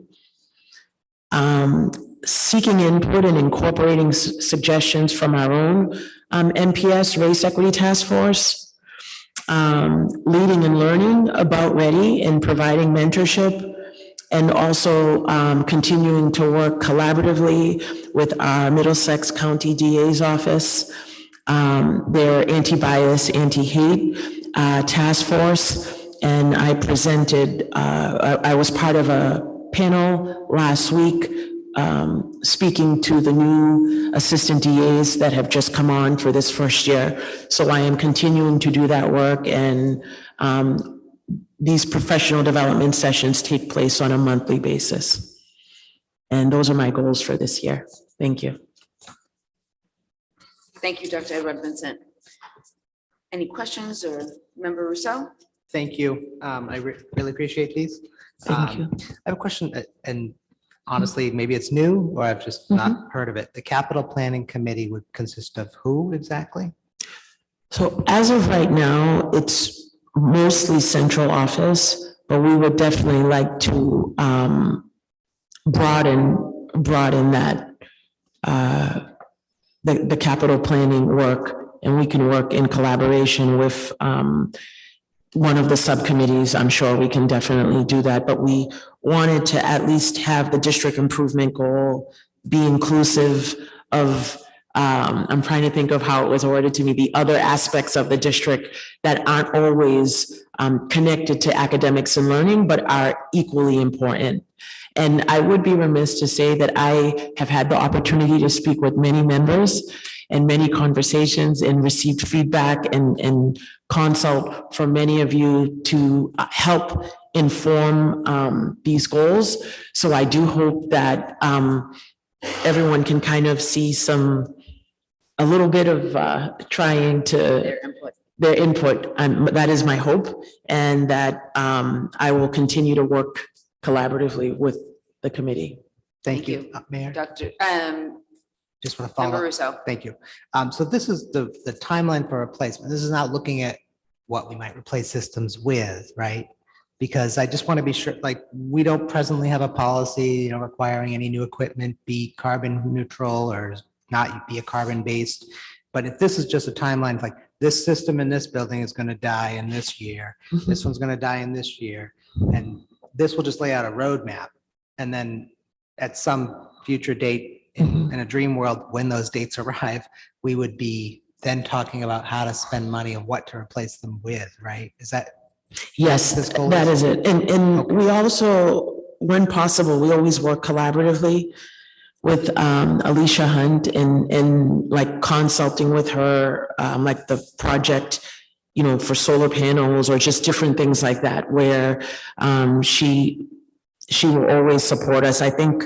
seeking input and incorporating suggestions from our own MPS Race Equity Task Force, leading and learning about Ready and providing mentorship, and also continuing to work collaboratively with our Middlesex County DA's office, their anti-bias, anti-hate task force. And I presented, I was part of a panel last week speaking to the new assistant DAs that have just come on for this first year. So I am continuing to do that work, and these professional development sessions take place on a monthly basis. And those are my goals for this year. Thank you. Thank you, Dr. Edward Vincent. Any questions, or Member Rousseau? Thank you. I really appreciate these. Thank you. I have a question, and honestly, maybe it's new or I've just not heard of it. The capital planning committee would consist of who exactly? So as of right now, it's mostly central office, but we would definitely like to broaden that, the capital planning work, and we can work in collaboration with one of the subcommittees. I'm sure we can definitely do that, but we wanted to at least have the district improvement goal be inclusive of, I'm trying to think of how it was ordered to me, the other aspects of the district that aren't always connected to academics and learning, but are equally important. And I would be remiss to say that I have had the opportunity to speak with many members and many conversations and received feedback and consult from many of you to help inform these goals. So I do hope that everyone can kind of see a little bit of trying to their input. That is my hope, and that I will continue to work collaboratively with the committee. Thank you, Mayor. Dr. Just want to follow Member up. Rousseau. Thank you. So this is the timeline for replacement. This is not looking at what we might replace systems with, right? Because I just want to be sure, like, we don't presently have a policy, requiring any new equipment be carbon neutral or not be a carbon based. But if this is just a timeline, like this system in this building is going to die in this year, this one's going to die in this year, and this will just lay out a roadmap. And then at some future date in a dream world, when those dates arrive, we would be then talking about how to spend money and what to replace them with, right? Is that? Yes, that is it. And we also, when possible, we always work collaboratively with Alicia Hunt and like consulting with her, like the project, for solar panels or just different things like that, where she will always support us. I think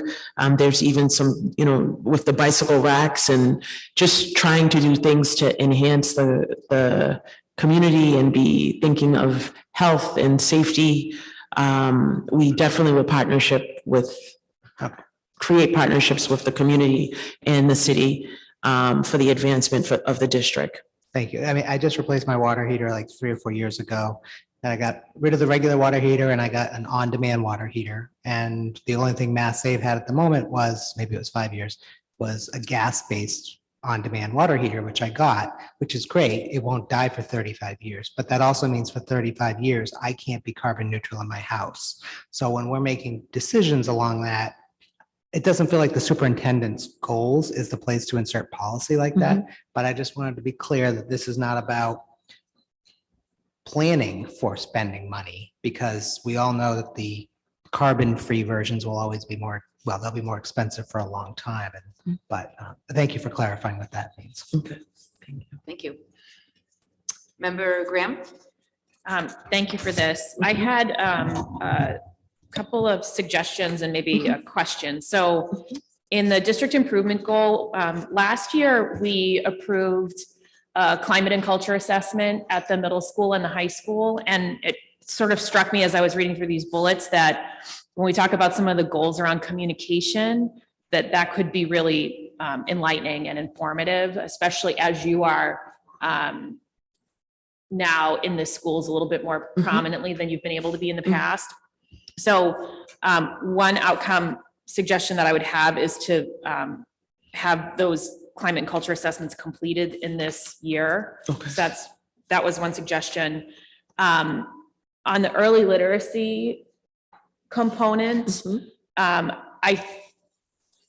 there's even some, with the bicycle racks and just trying to do things to enhance the community and be thinking of health and safety. We definitely will create partnerships with the community and the city for the advancement of the district. Thank you. I mean, I just replaced my water heater like 3 or 4 years ago. And I got rid of the regular water heater and I got an on-demand water heater. And the only thing Mass Save had at the moment was, maybe it was 5 years, was a gas-based on-demand water heater, which I got, which is great. It won't die for 35 years, but that also means for 35 years, I can't be carbon neutral in my house. So when we're making decisions along that, it doesn't feel like the superintendent's goals is the place to insert policy like that. But I just wanted to be clear that this is not about planning for spending money, because we all know that the carbon-free versions will always be more, well, they'll be more expensive for a long time. But thank you for clarifying what that means. Okay. Thank you. Thank you. Member Graham? Thank you for this. I had a couple of suggestions and maybe a question. So in the district improvement goal, last year, we approved a climate and culture assessment at the middle school and the high school. And it sort of struck me as I was reading through these bullets that when we talk about some of the goals around communication, that could be really enlightening and informative, especially as you are now in the schools a little bit more prominently than you've been able to be in the past. So one outcome suggestion that I would have is to have those climate and culture assessments completed in this year. Okay. So that was one suggestion. On the early literacy component, I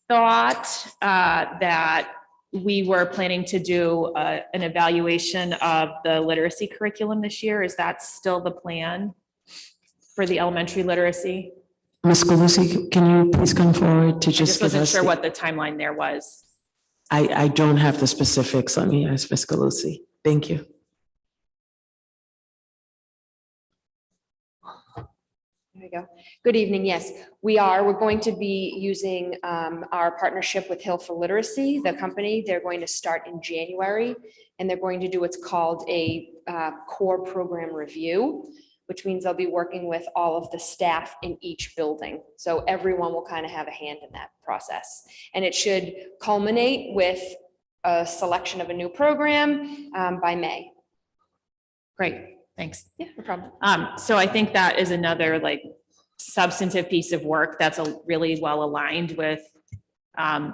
thought that we were planning to do an evaluation of the literacy curriculum this year. Is that still the plan for the elementary literacy? Ms. Galusi, can you please come forward to I just just give wasn't us? sure what the timeline there was. I don't have the specifics. Let me ask Ms. Galusi. Thank you. There we go. Good evening. Yes, we're going to be using our partnership with Hill for Literacy, the company. They're going to start in January, and they're going to do what's called a core program review, which means they'll be working with all of the staff in each building. So everyone will kind of have a hand in that process. And it should culminate with a selection of a new program by May. Great, thanks. Yeah, no problem. So I think that is another like substantive piece of work that's really well aligned with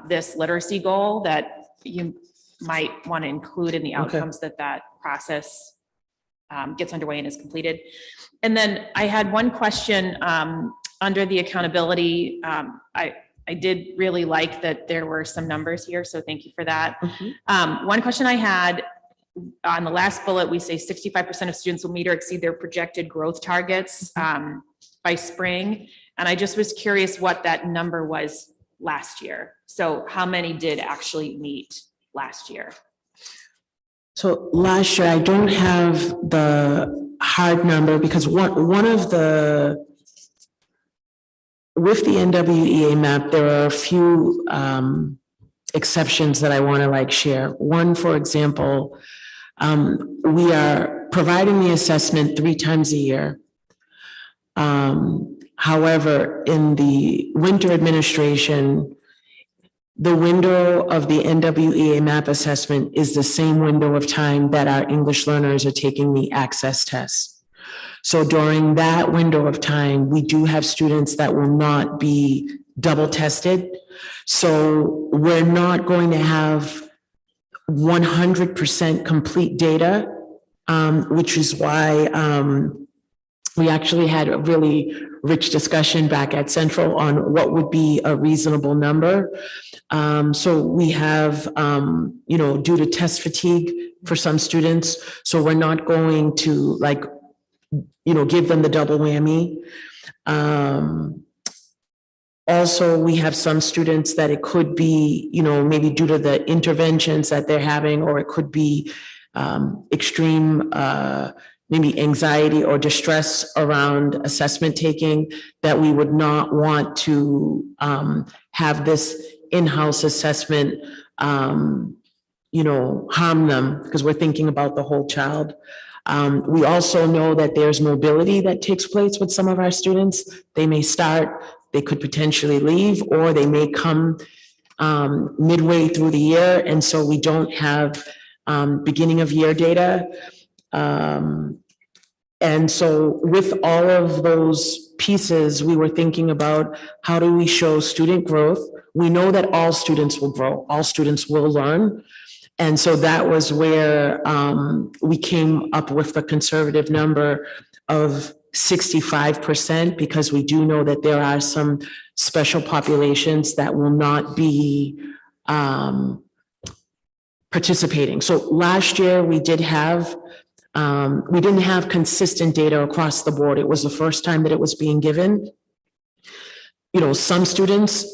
this literacy goal that you might want to include in the outcomes that process gets underway and is completed. And then I had one question under the accountability. I did really like that there were some numbers here, so thank you for that. One question I had on the last bullet, we say 65% of students will meet or exceed their projected growth targets by spring. And I just was curious what that number was last year. So how many did actually meet last year? So last year, I don't have the hard number because one of the, with the NWEA map, there are a few exceptions that I want to like share. One, for example, we are providing the assessment 3 times a year. However, in the winter administration, the window of the NWEA map assessment is the same window of time that our English learners are taking the access test. So during that window of time, we do have students that will not be double tested. So we're not going to have 100% complete data, which is why we actually had a really rich discussion back at Central on what would be a reasonable number. So we have, due to test fatigue for some students, so we're not going to give them the double whammy. Also, we have some students that it could be, maybe due to the interventions that they're having, or it could be extreme, maybe anxiety or distress around assessment taking, that we would not want to have this in-house assessment, harm them, because we're thinking about the whole child. We also know that there's mobility that takes place with some of our students. They may start, they could potentially leave, or they may come midway through the year. And so we don't have beginning of year data. And so with all of those pieces, we were thinking about how do we show student growth? We know that all students will grow, all students will learn. And so that was where we came up with the conservative number of 65%, because we do know that there are some special populations that will not be participating. So last year we did have, we didn't have consistent data across the board. It was the first time that it was being given. You know, some students,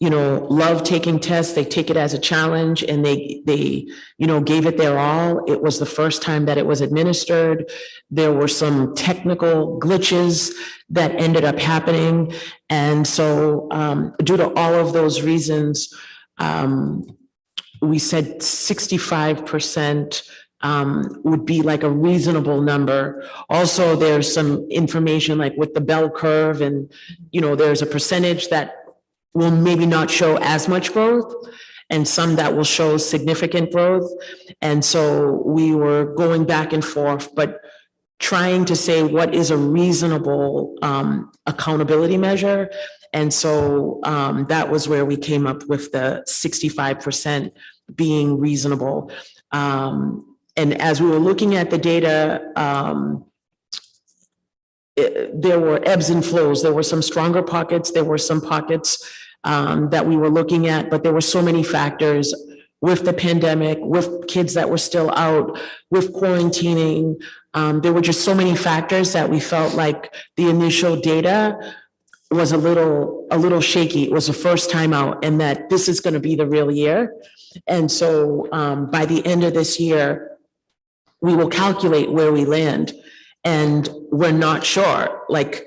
you know, love taking tests. They take it as a challenge and they, you know, gave it their all. It was the first time that it was administered. There were some technical glitches that ended up happening. And so due to all of those reasons, we said 65% would be like a reasonable number. Also, there's some information like with the bell curve and, you know, there's a percentage that will maybe not show as much growth and some that will show significant growth. And so we were going back and forth, but trying to say what is a reasonable accountability measure. And so that was where we came up with the 65% being reasonable. And as we were looking at the data, there were ebbs and flows. There were some stronger pockets. There were some pockets that we were looking at, but there were so many factors with the pandemic, with kids that were still out, with quarantining. There were just so many factors that we felt like the initial data was a little shaky. It was the first time out, and that this is going to be the real year. And so by the end of this year, we will calculate where we land. And we're not sure. Like,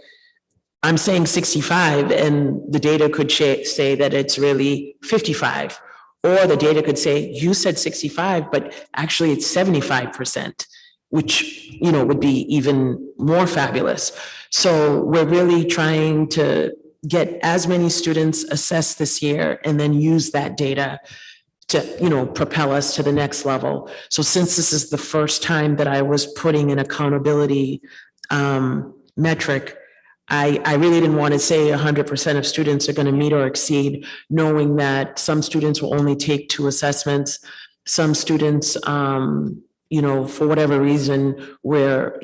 I'm saying 65 and the data could say that it's really 55. Or the data could say, you said 65, but actually it's 75%, which, you know, would be even more fabulous. So we're really trying to get as many students assessed this year and then use that data to, you know, propel us to the next level. So since this is the first time that I was putting an accountability metric, I really didn't want to say 100% of students are going to meet or exceed, knowing that some students will only take 2 assessments. Some students, you know, for whatever reason, we're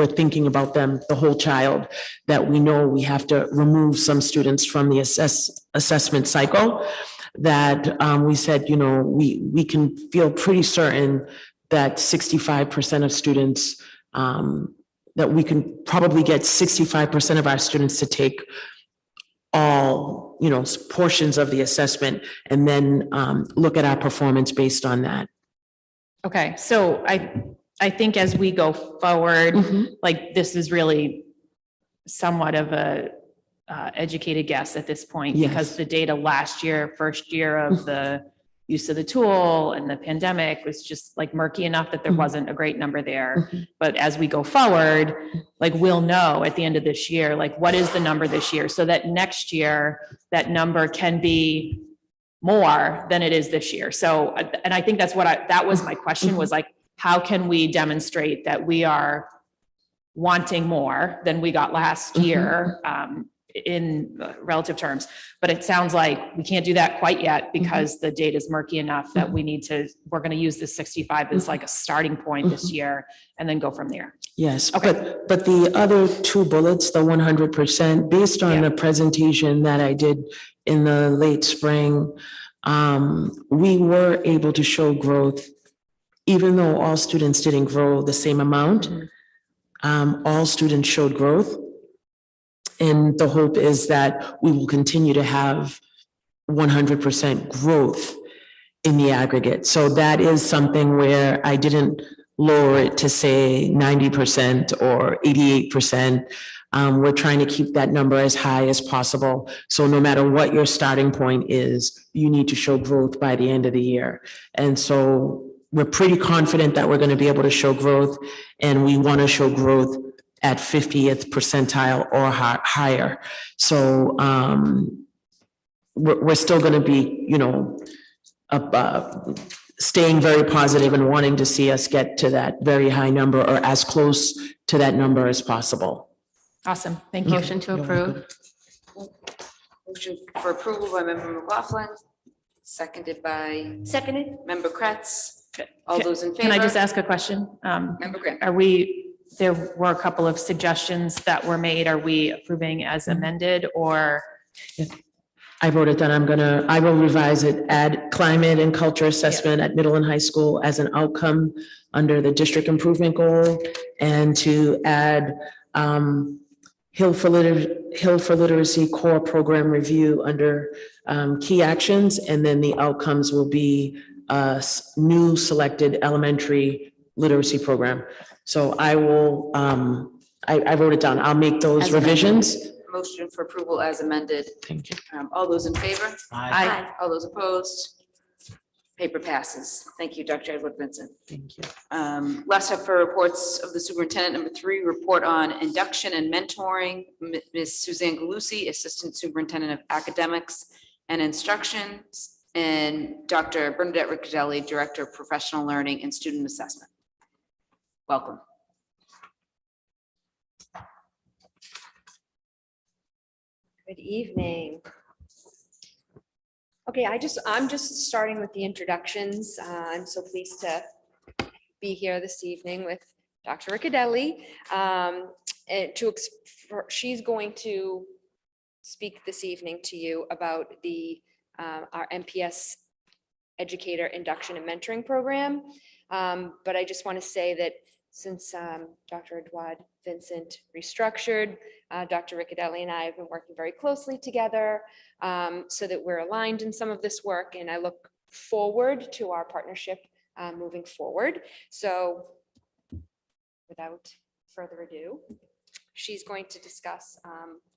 thinking about them, the whole child, that we know we have to remove some students from the assessment cycle. That we said, you know, we can feel pretty certain that 65% of students, that we can probably get 65% of our students to take all, you know, portions of the assessment and then look at our performance based on that. Okay, so I think as we go forward, like this is really somewhat of a educated guess at this point, because the data last year, first year of the use of the tool and the pandemic was just like murky enough that there wasn't a great number there. But as we go forward, like we'll know at the end of this year, like what is the number this year, so that next year that number can be more than it is this year. So, and I think that's what that was my question, was like, how can we demonstrate that we are wanting more than we got last year in relative terms? But it sounds like we can't do that quite yet because the data is murky enough that we're going to use this 65 as like a starting point this year and then go from there. Yes, Okay. but the other 2 bullets, the 100%, based on the presentation that I did in the late spring, we were able to show growth, even though all students didn't grow the same amount. All students showed growth. And the hope is that we will continue to have 100% growth in the aggregate. So that is something where I didn't lower it to say 90% or 88%. We're trying to keep that number as high as possible. So no matter what your starting point is, you need to show growth by the end of the year. And so we're pretty confident that we're going to be able to show growth, and we want to show growth at 50th percentile or higher. So we're still going to be, you know, staying very positive and wanting to see us get to that very high number or as close to that number as possible. Awesome. Thank you. Motion to approve. Motion for approval by Member McLaughlin, seconded by Seconded? Member Kretz. All those in favor? Can I just ask a question? Member Graham. There were a couple of suggestions that were made. Are we approving as amended or? I wrote it down. I will revise it, add climate and culture assessment at middle and high school as an outcome under the district improvement goal, and to add Hill for Literacy core program review under key actions, and then the outcomes will be new selected elementary literacy program. So I will, I wrote it down. I'll make those As amended. revisions. Motion for approval as amended. Thank you. All those in favor? Aye. All those opposed? Paper passes. Thank you, Dr. Edward Vincent. Thank you. Last up for reports of the superintendent, number 3, report on induction and mentoring. Ms. Suzanne Galusi, Assistant Superintendent of Academics and Instruction, and Dr. Bernadette Riccadelli, Director of Professional Learning and Student Assessment. Welcome. Good evening. Okay, I'm just starting with the introductions. I'm so pleased to be here this evening with Dr. Riccadelli. She's going to speak this evening to you about our MPS Educator Induction and Mentoring Program. But I just want to say that since Dr. Edward Vincent restructured, Dr. Riccadelli and I have been working very closely together so that we're aligned in some of this work, and I look forward to our partnership moving forward. So without further ado, she's going to discuss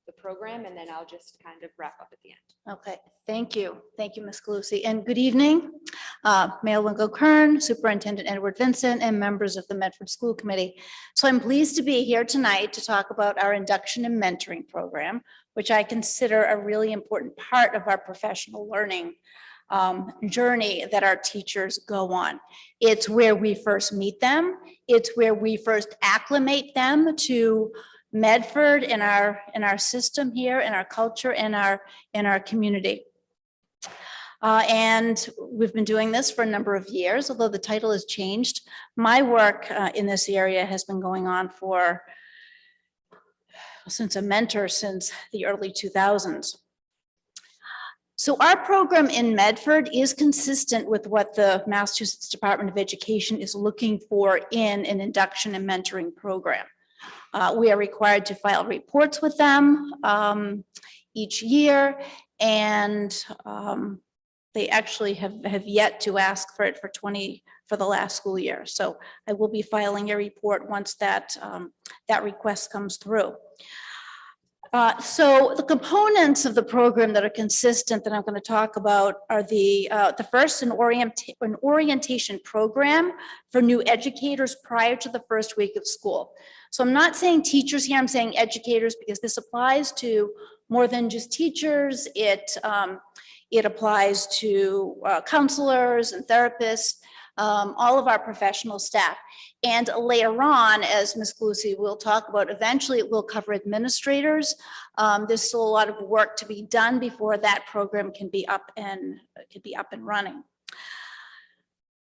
the program, and then I'll just kind of wrap up at the end. Okay, thank you. Thank you, Ms. Calusi. And good evening, Mayor Wingo Kern, Superintendent Edward Vincent, and members of the Medford School Committee. So I'm pleased to be here tonight to talk about our induction and mentoring program, which I consider a really important part of our professional learning journey that our teachers go on. It's where we first meet them. It's where we first acclimate them to Medford in our system here, in our culture, in our community. And we've been doing this for a number of years, although the title has changed. My work in this area has been going on since a mentor since the early 2000s. So our program in Medford is consistent with what the Massachusetts Department of Education is looking for in an induction and mentoring program. We are required to file reports with them each year, and they actually have yet to ask for it for the last school year. So I will be filing a report once that request comes through. So the components of the program that are consistent that I'm going to talk about are the first, an orientation program for new educators prior to the first week of school. So I'm not saying teachers here, I'm saying educators, because this applies to more than just teachers. It applies to counselors and therapists, all of our professional staff. And later on, as Ms. Calusi will talk about, eventually it will cover administrators. There's still a lot of work to be done before that program can be up and running.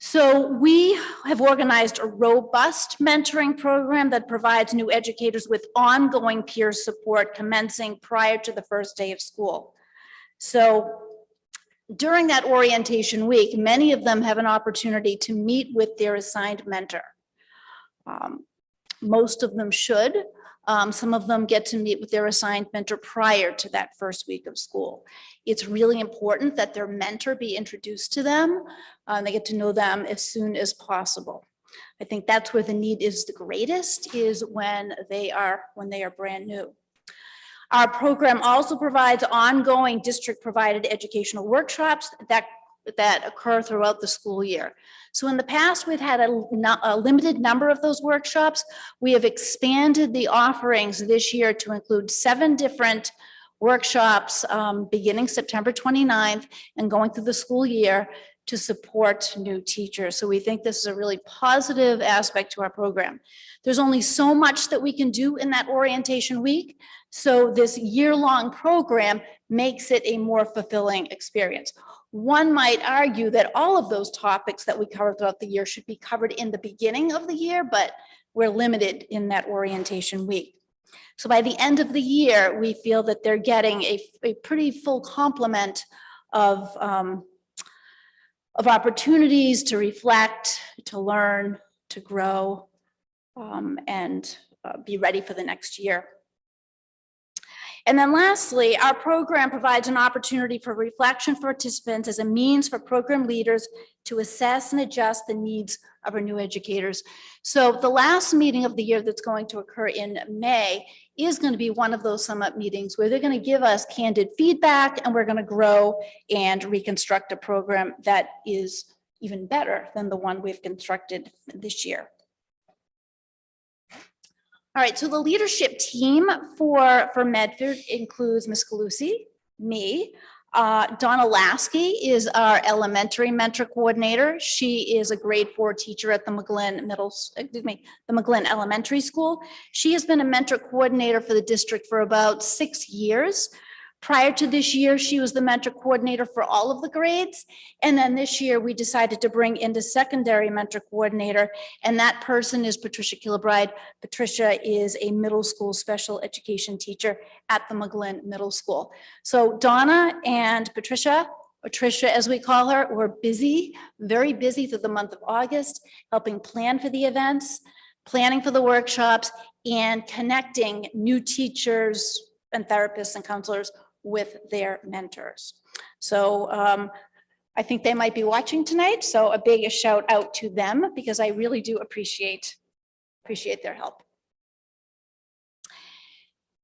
So we have organized a robust mentoring program that provides new educators with ongoing peer support commencing prior to the first day of school. So during that orientation week, many of them have an opportunity to meet with their assigned mentor. Most of them should. Some of them get to meet with their assigned mentor prior to that first week of school. It's really important that their mentor be introduced to them. They get to know them as soon as possible. I think that's where the need is the greatest, is when they are brand new. Our program also provides ongoing district-provided educational workshops that occur throughout the school year. So in the past, we've had a limited number of those workshops. We have expanded the offerings this year to include 7 different workshops beginning September 29th and going through the school year to support new teachers. So we think this is a really positive aspect to our program. There's only so much that we can do in that orientation week. So this year-long program makes it a more fulfilling experience. One might argue that all of those topics that we cover throughout the year should be covered in the beginning of the year, but we're limited in that orientation week. So by the end of the year, we feel that they're getting a pretty full complement of opportunities to reflect, to learn, to grow, and be ready for the next year. And then lastly, our program provides an opportunity for reflection for participants as a means for program leaders to assess and adjust the needs of our new educators. So the last meeting of the year that's going to occur in May is going to be one of those summit meetings where they're going to give us candid feedback, and we're going to grow and reconstruct a program that is even better than the one we've constructed this year. All right, so the leadership team for Medford includes Ms. Calusi, me. Donna Lasky is our elementary mentor coordinator. She is a grade 4 teacher at the McGlynn the McGlynn Elementary School. She has been a mentor coordinator for the district for about 6 years. Prior to this year, she was the mentor coordinator for all of the grades. And then this year, we decided to bring in the secondary mentor coordinator, and that person is Patricia Kilbride. Patricia is a middle school special education teacher at the McGlynn Middle School. So Donna and Patricia, or Tricia as we call her, were busy, very busy through the month of August, helping plan for the events, planning for the workshops, and connecting new teachers and therapists and counselors with their mentors. So I think they might be watching tonight. So a big shout out to them, because I really do appreciate their help.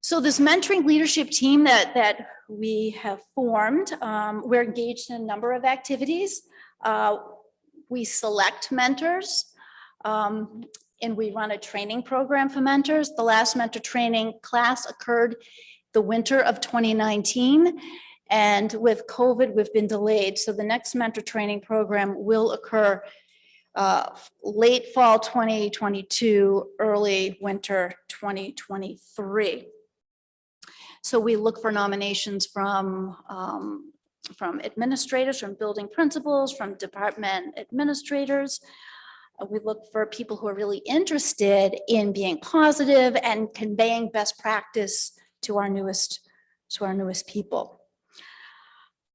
So this mentoring leadership team that we have formed, we're engaged in a number of activities. We select mentors, and we run a training program for mentors. The last mentor training class occurred the winter of 2019, and with COVID, we've been delayed. So the next mentor training program will occur late fall 2022, early winter 2023. So we look for nominations from administrators, from building principals, from department administrators. We look for people who are really interested in being positive and conveying best practice to our newest people.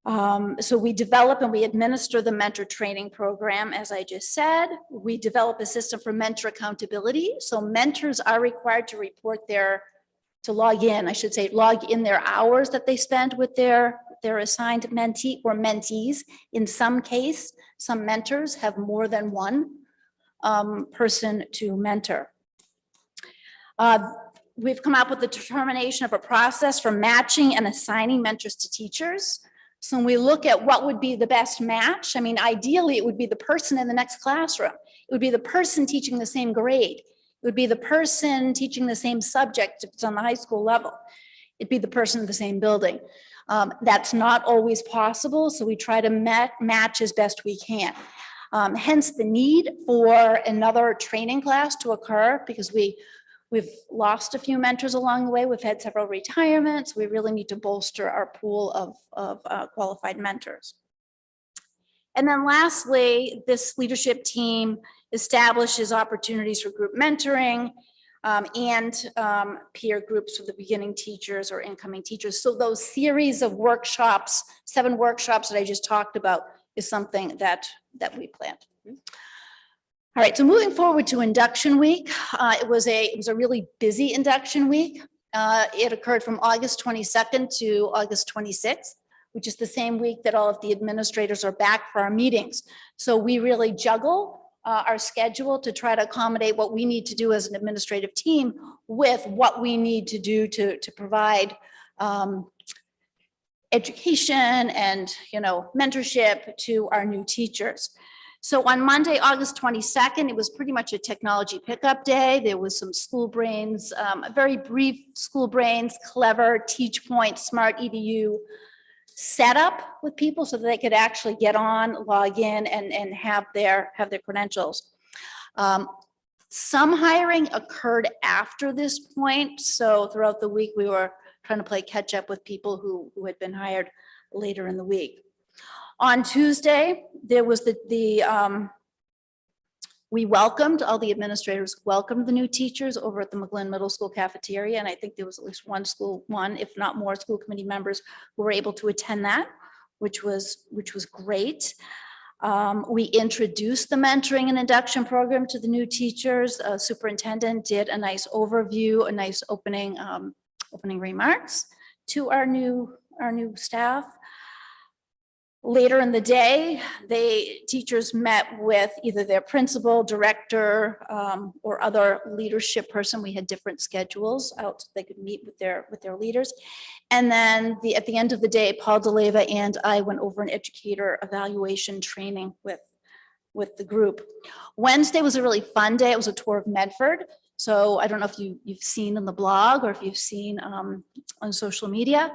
So we develop and we administer the mentor training program, as I just said. We develop a system for mentor accountability. So mentors are required to report log in their hours that they spend with their assigned mentee or mentees. In some case, some mentors have more than one person to mentor. We've come up with the determination of a process for matching and assigning mentors to teachers. So when we look at what would be the best match, I mean, ideally, it would be the person in the next classroom. It would be the person teaching the same grade. It would be the person teaching the same subject if it's on the high school level. It'd be the person in the same building. That's not always possible, so we try to match as best we can. Hence the need for another training class to occur, because we've lost a few mentors along the way. We've had several retirements. We really need to bolster our pool of qualified mentors. And then lastly, this leadership team establishes opportunities for group mentoring and peer groups for the beginning teachers or incoming teachers. So those series of workshops, 7 workshops that I just talked about, is something that we planned. All right, so moving forward to induction week, it was a really busy induction week. It occurred from August 22nd to August 26th, which is the same week that all of the administrators are back for our meetings. So we really juggle our schedule to try to accommodate what we need to do as an administrative team with what we need to do to provide education and mentorship to our new teachers. So on Monday, August 22nd, it was pretty much a technology pickup day. There was some school brains, a very brief school brains, clever, teach point, smart EDU setup with people so that they could actually get on, log in, and have their credentials. Some hiring occurred after this point, so throughout the week, we were trying to play catch up with people who had been hired later in the week. On Tuesday, there was we welcomed, all the administrators welcomed the new teachers over at the McGlynn Middle School cafeteria, and I think there was at least one, if not more, school committee members who were able to attend that, which was great. We introduced the mentoring and induction program to the new teachers. Superintendent did a nice overview, a nice opening remarks to our new staff. Later in the day, teachers met with either their principal, director, or other leadership person. We had different schedules out so they could meet with their leaders. And then at the end of the day, Paul DeLeva and I went over an educator evaluation training with the group. Wednesday was a really fun day. It was a tour of Medford. So I don't know if you've seen in the blog or if you've seen on social media.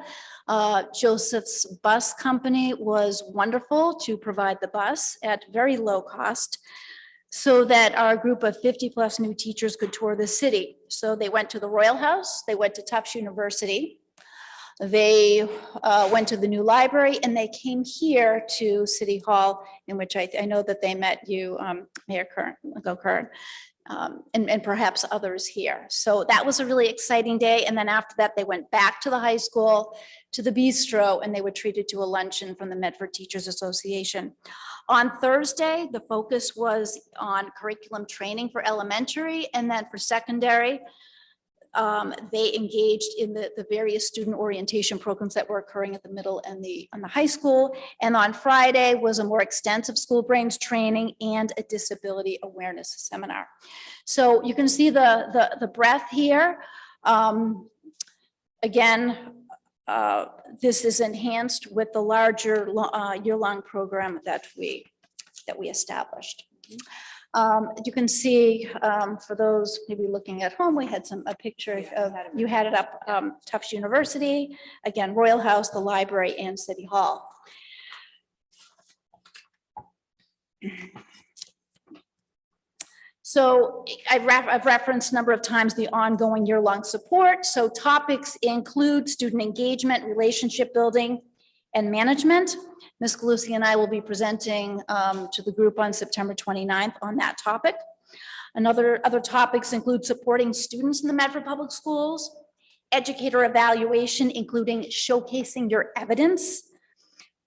Joseph's bus company was wonderful to provide the bus at very low cost so that our group of 50+ new teachers could tour the city. So they went to the Royal House, they went to Tufts University, they went to the new library, and they came here to City Hall, in which I know that they met you, Mayor Kern. And perhaps others here. So that was a really exciting day. And then after that, they went back to the high school, to the bistro, and they were treated to a luncheon from the Medford Teachers Association. On Thursday, the focus was on curriculum training for elementary, and then for secondary, they engaged in the various student orientation programs that were occurring at the middle and the high school. And on Friday was a more extensive school brains training and a disability awareness seminar. So you can see the breadth here. Again, this is enhanced with the larger year-long program that we established. You can see, for those maybe looking at home, we had a picture of, you had it up, Tufts University, again, Royal House, the library, and City Hall. So I've referenced a number of times the ongoing year-long support. So topics include student engagement, relationship building, and management. Ms. Galusi and I will be presenting to the group on September 29th on that topic. Other topics include supporting students in the Medford Public Schools, educator evaluation, including showcasing your evidence,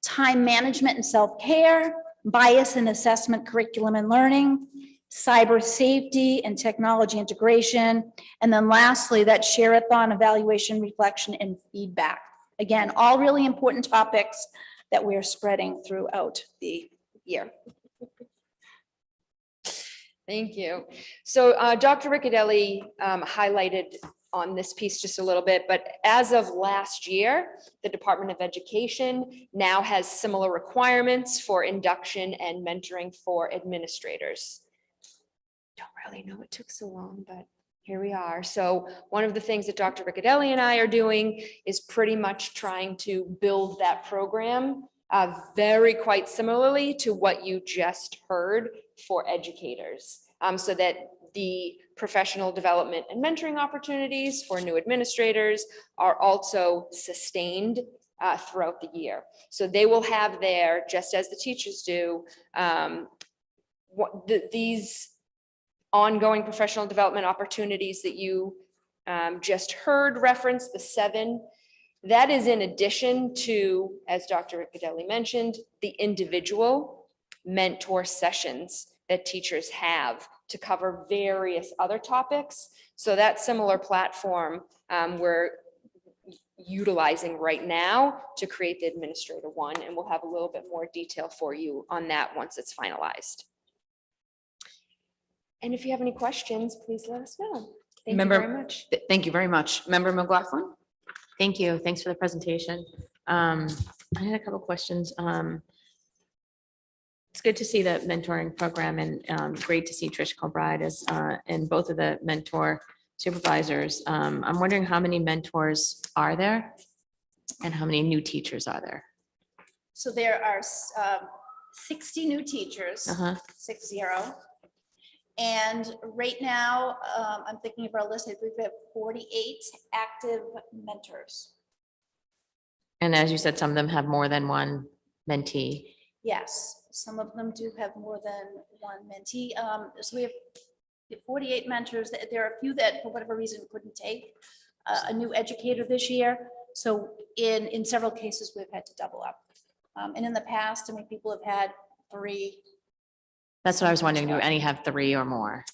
time management and self-care, bias and assessment curriculum and learning, cyber safety and technology integration, and then lastly, that share-a-thon evaluation, reflection, and feedback. Again, all really important topics that we're spreading throughout the year. Thank you. So Dr. Riccadelli highlighted on this piece just a little bit, but as of last year, the Department of Education now has similar requirements for induction and mentoring for administrators. Don't really know it took so long, but here we are. So one of the things that Dr. Riccadelli and I are doing is pretty much trying to build that program quite similarly to what you just heard for educators, so that the professional development and mentoring opportunities for new administrators are also sustained throughout the year. So they will have there, just as the teachers do, these ongoing professional development opportunities that you just heard reference, the 7. That is in addition to, as Dr. Riccadelli mentioned, the individual mentor sessions that teachers have to cover various other topics. So that similar platform we're utilizing right now to create the Administrator One, and we'll have a little bit more detail for you on that once it's finalized. And if you have any questions, please let us know. Thank you very much. Thank you very much. Member McLaughlin? Thank you. Thanks for the presentation. I had a couple questions. It's good to see the mentoring program, and great to see Trish Kilbride as and both of the mentor supervisors. I'm wondering how many mentors are there and how many new teachers are there? So there are 60 new teachers, 60. And right now, I'm thinking of our list, I believe we have 48 active mentors. And as you said, some of them have more than one mentee. Yes, some of them do have more than one mentee. So we have 48 mentors. There are a few that for whatever reason couldn't take a new educator this year. So in several cases, we've had to double up. And in the past, I mean, people have had 3. That's what I was wondering. Do any have 3 or more?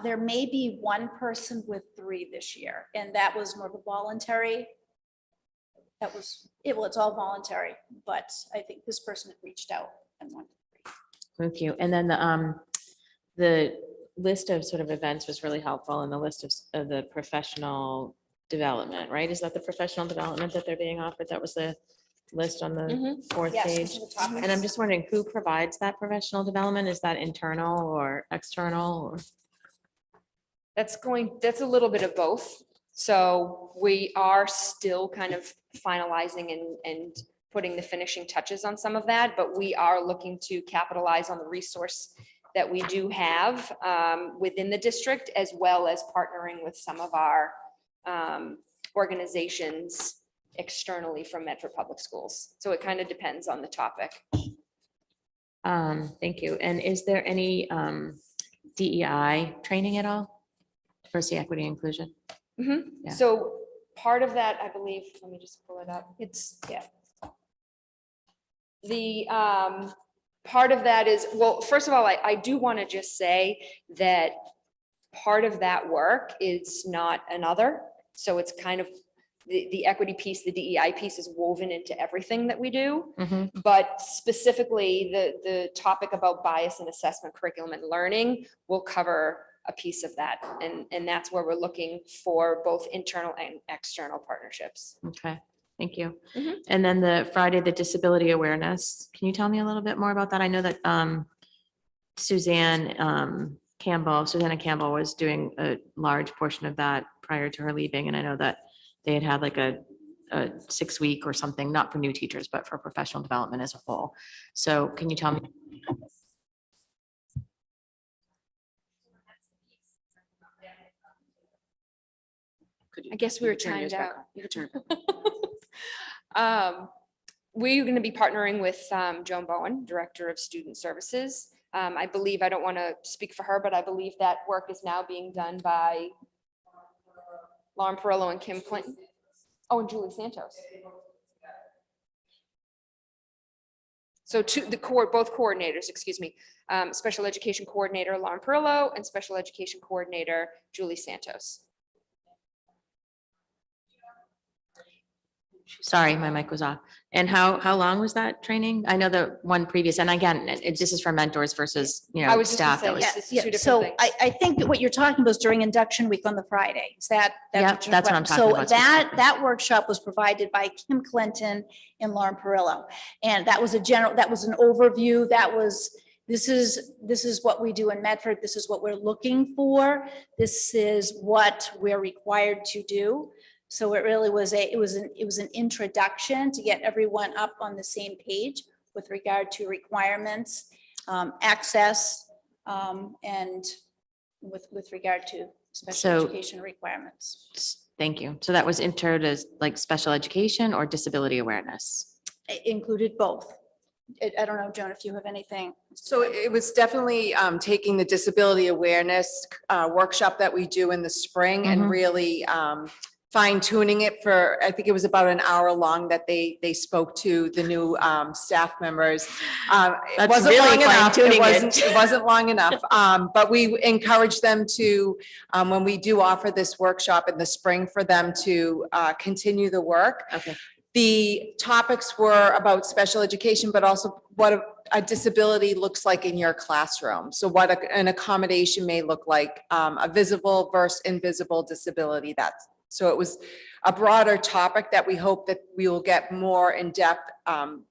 There may be one person with 3 this year, and that was more of a voluntary. That was, well, it's all voluntary, but I think this person had reached out and wanted 3. Thank you. And then the list of sort of events was really helpful, and the list of the professional development, right? Is that the professional development that they're being offered? That was the list on the 4th Yes, page. these are the topics. And I'm just wondering who provides that professional development? Is that internal or external or? That's a little bit of both. So we are still kind of finalizing and putting the finishing touches on some of that, but we are looking to capitalize on the resource that we do have within the district, as well as partnering with some of our organizations externally from Medford Public Schools. So it kind of depends on the topic. Thank you. And is there any DEI training at all? Diversity, equity, inclusion? Yeah. So part of that, I believe, let me just pull it up. It's, yeah. The part of that is, well, first of all, I do want to just say that part of that work is not another. So it's kind of the equity piece, the DEI piece is woven into everything that we do. Mhm. But specifically, the topic about bias in assessment, curriculum, and learning will cover a piece of that. And that's where we're looking for both internal and external partnerships. Okay, thank you. Mhm. And then the Friday, the disability awareness. Can you tell me a little bit more about that? I know that Susanna Campbell was doing a large portion of that prior to her leaving. And I know that they had like a 6-week or something, not for new teachers, but for professional development as a whole. So can you tell me? I guess we were timed out. We're going to be partnering with Joan Bowen, Director of Student Services. I believe, I don't want to speak for her, but I believe that work is now being done by Lauren Perillo and Kim Clinton. Oh, and Julie Santos. So both coordinators, excuse me, Special Education Coordinator Lauren Perillo and Special Education Coordinator Julie Santos. Sorry, my mic was off. And how long was that training? I know the one previous, and again, this is for mentors versus, I was just gonna staff. say, That was, yes, it's two Yeah, different so things. I think that what you're talking about is during induction week on the Friday. Is that? Yeah, you're that's what I'm talking about So that workshop was provided by Kim Clinton and Lauren Perillo. And that was an overview. This is what we do in Medford. This is what we're looking for. This is what we're required to do. So it really was it was an introduction to get everyone up on the same page with regard to requirements, access, and with regard to special So- education requirements. Thank you. So that was entered as like special education or disability awareness? It included both. I don't know, Joan, if you have anything. So it was definitely taking the disability awareness workshop that we do in the spring and Mhm. really fine tuning it for, I think it was about an hour long that they spoke to the new staff members. It That's wasn't really long enough. fine-tuning It wasn't long enough. But we encourage them to, when we do offer this workshop in the spring, for them to continue the work. Okay. The topics were about special education, but also what a disability looks like in your classroom. So what an accommodation may look like, a visible versus invisible disability. So it was a broader topic that we hope that we will get more in depth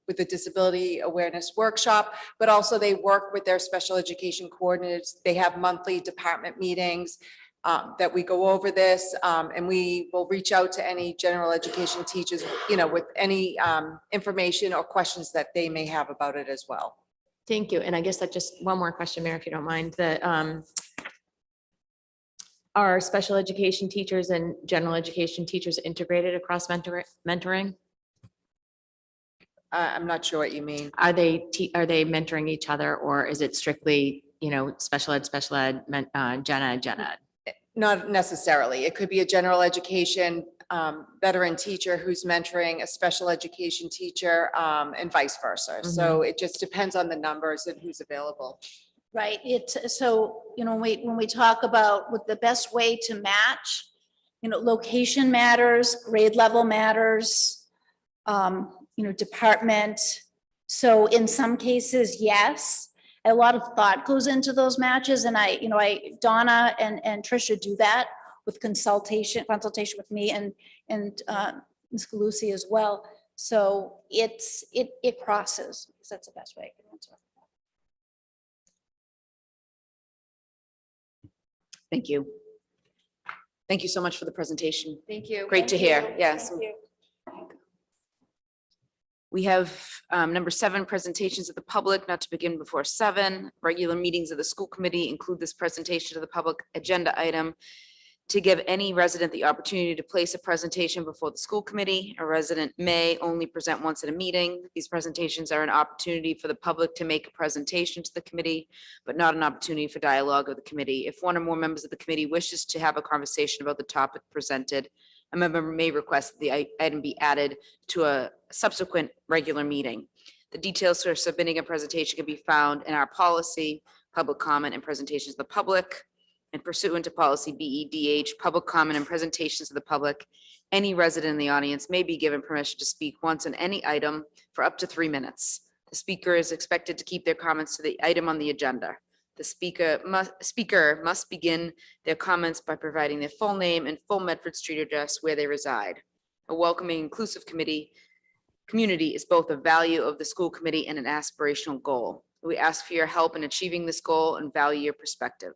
with the disability awareness workshop, but also they work with their special education coordinators. They have monthly department meetings that we go over this, and we will reach out to any general education teachers, with any information or questions that they may have about it as well. Thank you. And I guess that just one more question, Mayor, if you don't mind, Are special education teachers and general education teachers integrated across mentoring? I'm not sure what you mean. Are they mentoring each other, or is it strictly, special ed, gen ed? Not necessarily. It could be a general education veteran teacher who's mentoring a special education teacher and vice versa. So it just depends on the numbers and who's available. Right, so, when we talk about what the best way to match, location matters, grade level matters, department. So in some cases, yes, a lot of thought goes into those matches, and Donna and Tricia do that with consultation with me and Ms. Galusi as well. So it crosses, because that's the best way I can answer. Thank you. Thank you so much for the presentation. Thank you. Great to hear. Yes. Thank you. We have number 7, presentations of the public, not to begin before 7. Regular meetings of the school committee include this presentation to the public agenda item to give any resident the opportunity to place a presentation before the school committee. A resident may only present once at a meeting. These presentations are an opportunity for the public to make a presentation to the committee, but not an opportunity for dialogue with the committee. If one or more members of the committee wishes to have a conversation about the topic presented, a member may request that the item be added to a subsequent regular meeting. The details for submitting a presentation can be found in our policy, public comment and presentations to the public. And pursuant to policy BEDH, public comment and presentations to the public, any resident in the audience may be given permission to speak once on any item for up to 3 minutes. The speaker is expected to keep their comments to the item on the agenda. The speaker must begin their comments by providing their full name and full Medford street address where they reside. A welcoming, inclusive community is both a value of the school committee and an aspirational goal. We ask for your help in achieving this goal and value your perspective.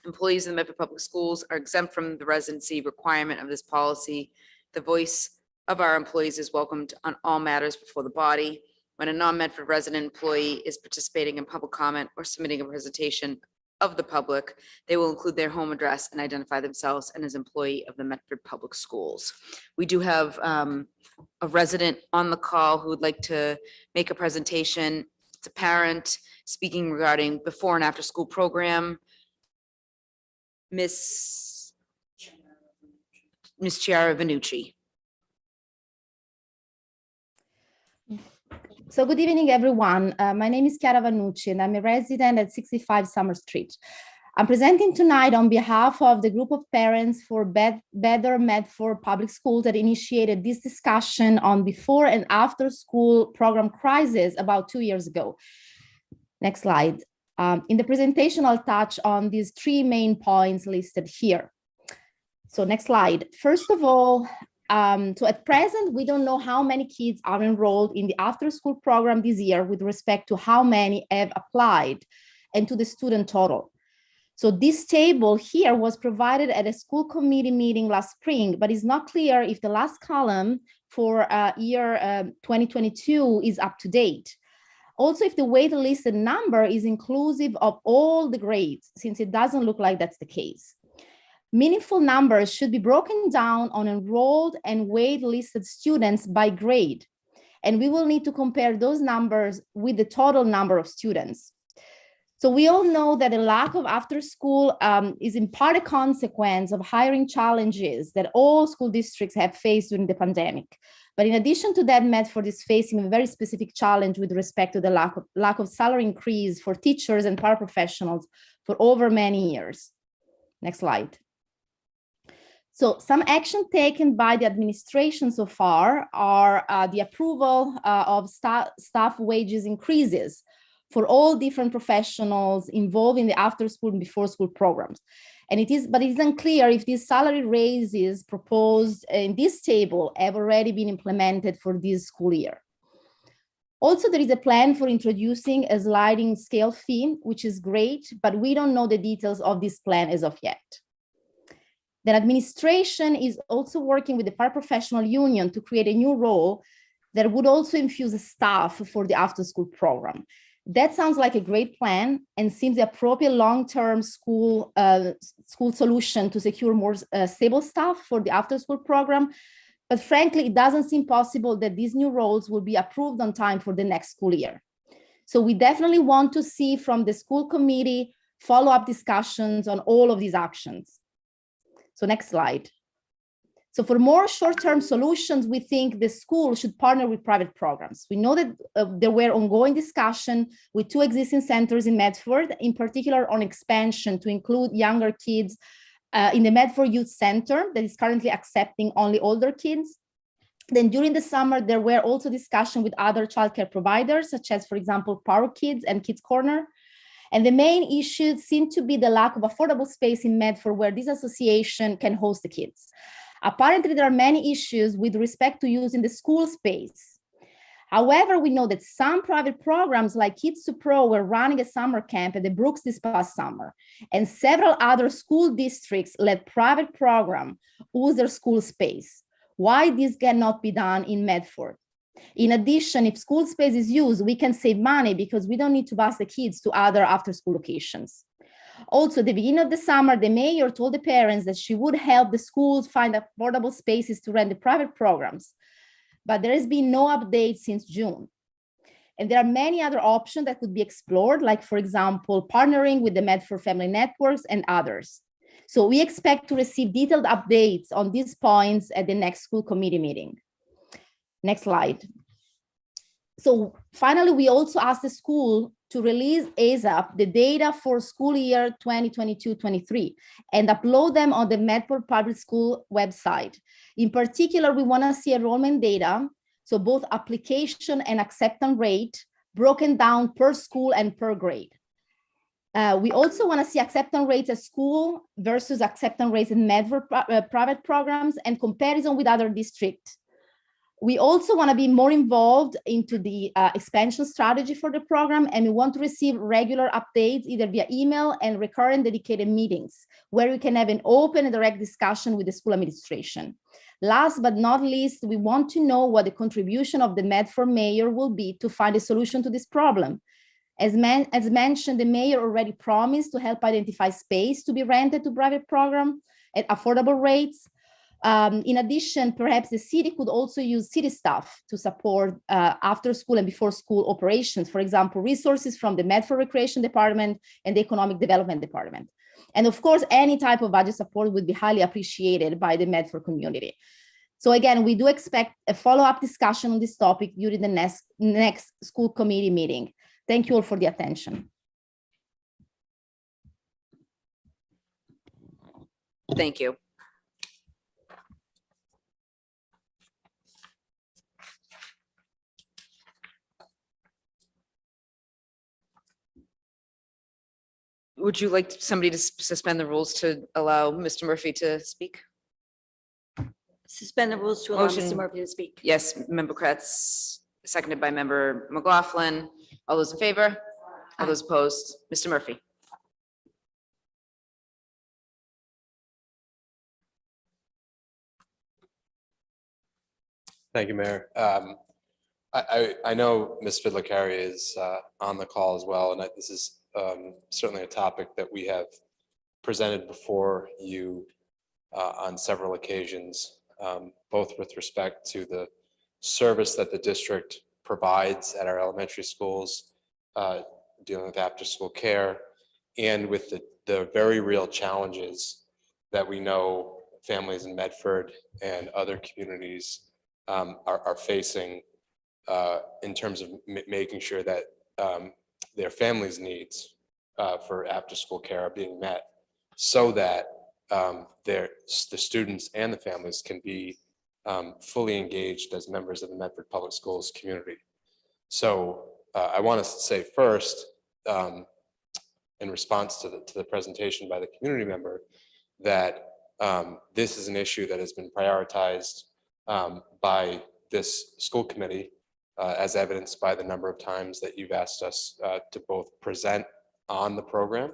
Employees in the Medford Public Schools are exempt from the residency requirement of this policy. The voice of our employees is welcomed on all matters before the body. When a non-Medford resident employee is participating in public comment or submitting a presentation of the public, they will include their home address and identify themselves and as employee of the Medford Public Schools. We do have a resident on the call who would like to make a presentation. It's a parent speaking regarding before and after school program. Miss Chiara Vanucci. So good evening, everyone. My name is Chiara Vanucci, and I'm a resident at 65 Summer Street. I'm presenting tonight on behalf of the group of parents for Better Medford Public Schools that initiated this discussion on before and after school program crisis about 2 years ago. Next slide. In the presentation, I'll touch on these 3 main points listed here. So next slide. First of all, so at present, we don't know how many kids are enrolled in the after-school program this year with respect to how many have applied and to the student total. So this table here was provided at a school committee meeting last spring, but it's not clear if the last column for year 2022 is up to date. Also, if the weighted listed number is inclusive of all the grades, since it doesn't look like that's the case. Meaningful numbers should be broken down on enrolled and weighted listed students by grade. And we will need to compare those numbers with the total number of students. So we all know that the lack of after school is in part a consequence of hiring challenges that all school districts have faced during the pandemic. But in addition to that, Medford is facing a very specific challenge with respect to the lack of salary increase for teachers and paraprofessionals for over many years. Next slide. So some action taken by the administration so far are the approval of staff wages increases for all different professionals involved in the after school and before school programs. But it is unclear if these salary raises proposed in this table have already been implemented for this school year. Also, there is a plan for introducing a sliding scale fee, which is great, but we don't know the details of this plan as of yet. The administration is also working with the paraprofessional union to create a new role that would also infuse staff for the after-school program. That sounds like a great plan and seems the appropriate long-term school solution to secure more stable staff for the after-school program. But frankly, it doesn't seem possible that these new roles will be approved on time for the next school year. So we definitely want to see from the school committee follow-up discussions on all of these actions. So next slide. So for more short-term solutions, we think the school should partner with private programs. We know that there were ongoing discussions with 2 existing centers in Medford, in particular on expansion to include younger kids in the Medford Youth Center that is currently accepting only older kids. Then during the summer, there were also discussions with other childcare providers, such as, for example, Power Kids and Kids Corner. And the main issue seemed to be the lack of affordable space in Medford where this association can host the kids. Apparently, there are many issues with respect to using the school space. However, we know that some private programs like Kids to Pro were running a summer camp at the Brooks this past summer, and several other school districts let private programs use their school space. Why this cannot be done in Medford? In addition, if school space is used, we can save money because we don't need to bus the kids to other after-school locations. Also, at the beginning of the summer, the mayor told the parents that she would help the schools find affordable spaces to rent the private programs, but there has been no update since June. And there are many other options that could be explored, like, for example, partnering with the Medford Family Networks and others. So we expect to receive detailed updates on these points at the next school committee meeting. Next slide. So finally, we also asked the school to release ASAP the data for school year 2022-23 and upload them on the Medford Public School website. In particular, we want to see enrollment data, so both application and acceptance rate broken down per school and per grade. We also want to see acceptance rates at school versus acceptance rates in Medford private programs and comparison with other districts. We also want to be more involved into the expansion strategy for the program, and we want to receive regular updates either via email and recurrent dedicated meetings where we can have an open and direct discussion with the school administration. Last but not least, we want to know what the contribution of the Medford mayor will be to find a solution to this problem. As mentioned, the mayor already promised to help identify space to be rented to private program at affordable rates. In addition, perhaps the city could also use city staff to support after school and before school operations, for example, resources from the Medford Recreation Department and the Economic Development Department. And of course, any type of budget support would be highly appreciated by the Medford community. So again, we do expect a follow-up discussion on this topic during the next school committee meeting. Thank you all for the attention. Thank you. Would you like somebody to suspend the rules to allow Mr. Murphy to speak? Suspend the rules to allow Mr. Motion. Murphy to speak. Yes, Member Kretz, seconded by Member McLaughlin. All those in favor? All those opposed? Mr. Murphy. Thank you, Mayor. I know Ms. Fidler-Carey is on the call as well, and this is certainly a topic that we have presented before you on several occasions, both with respect to the service that the district provides at our elementary schools, dealing with after-school care, and with the very real challenges that we know families in Medford and other communities are facing in terms of making sure that their families' needs for after-school care are being met, so that the students and the families can be fully engaged as members of the Medford Public Schools community. So I want to say first, in response to the presentation by the community member, that this is an issue that has been prioritized by this school committee, as evidenced by the number of times that you've asked us to both present on the program,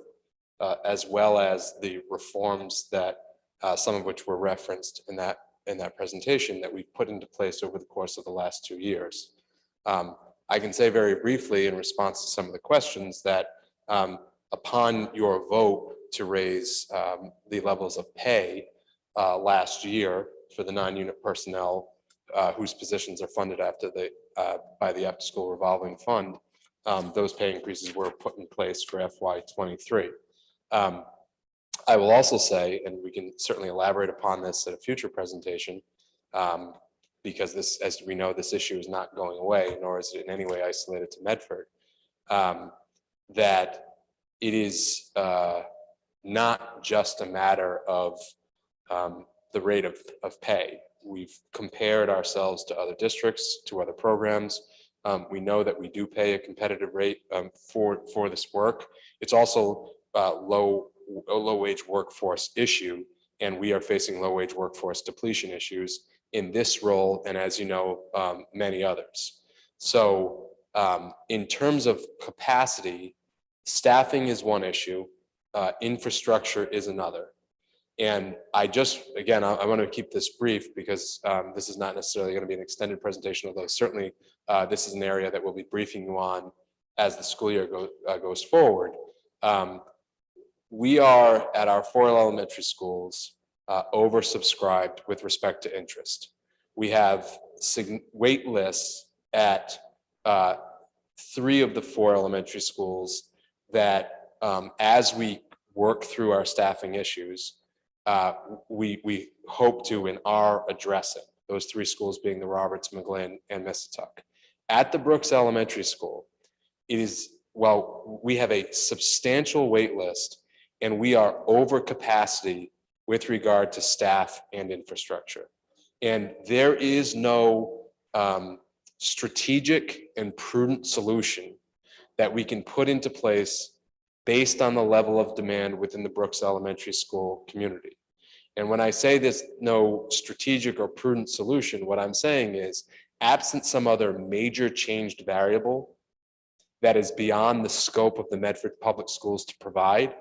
as well as the reforms that some of which were referenced in that presentation that we've put into place over the course of the last 2 years. I can say very briefly in response to some of the questions that upon your vote to raise the levels of pay last year for the non-unit personnel whose positions are funded after by the after-school revolving fund, those pay increases were put in place for FY23. I will also say, and we can certainly elaborate upon this at a future presentation, because this, as we know, this issue is not going away, nor is it in any way isolated to Medford, that it is not just a matter of the rate of pay. We've compared ourselves to other districts, to other programs. We know that we do pay a competitive rate for this work. It's also a low wage workforce issue, and we are facing low wage workforce depletion issues in this role, and as you know, many others. So in terms of capacity, staffing is one issue, infrastructure is another. And I just, again, I want to keep this brief because this is not necessarily going to be an extended presentation, although certainly this is an area that we'll be briefing you on as the school year goes forward. We are at our 4 elementary schools oversubscribed with respect to interest. We have wait lists at 3 of the 4 elementary schools that as we work through our staffing issues, we hope to and are addressing, those 3 schools being the Roberts, McGlynn, and Mississauga. At the Brooks Elementary School, it is, well, we have a substantial wait list and we are over capacity with regard to staff and infrastructure. And there is no strategic and prudent solution that we can put into place based on the level of demand within the Brooks Elementary School community. And when I say this, no strategic or prudent solution, what I'm saying is, absent some other major changed variable that is beyond the scope of the Medford Public Schools to provide,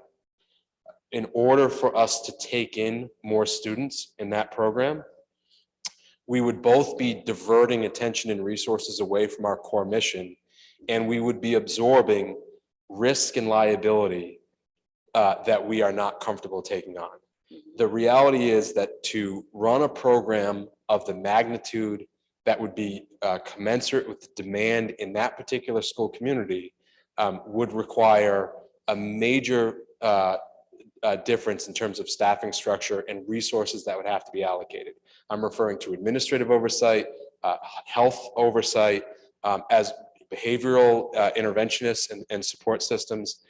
in order for us to take in more students in that program, we would both be diverting attention and resources away from our core mission, and we would be absorbing risk and liability that we are not comfortable taking on. The reality is that to run a program of the magnitude that would be commensurate with the demand in that particular school community would require a major difference in terms of staffing structure and resources that would have to be allocated. I'm referring to administrative oversight, health oversight, as behavioral interventionists and support systems.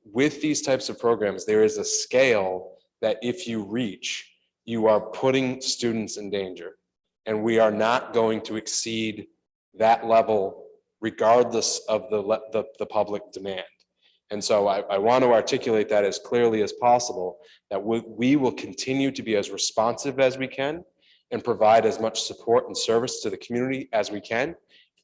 With these types of programs, there is a scale that if you reach, you are putting students in danger. And we are not going to exceed that level regardless of the public demand. And so I want to articulate that as clearly as possible, that we will continue to be as responsive as we can and provide as much support and service to the community as we can.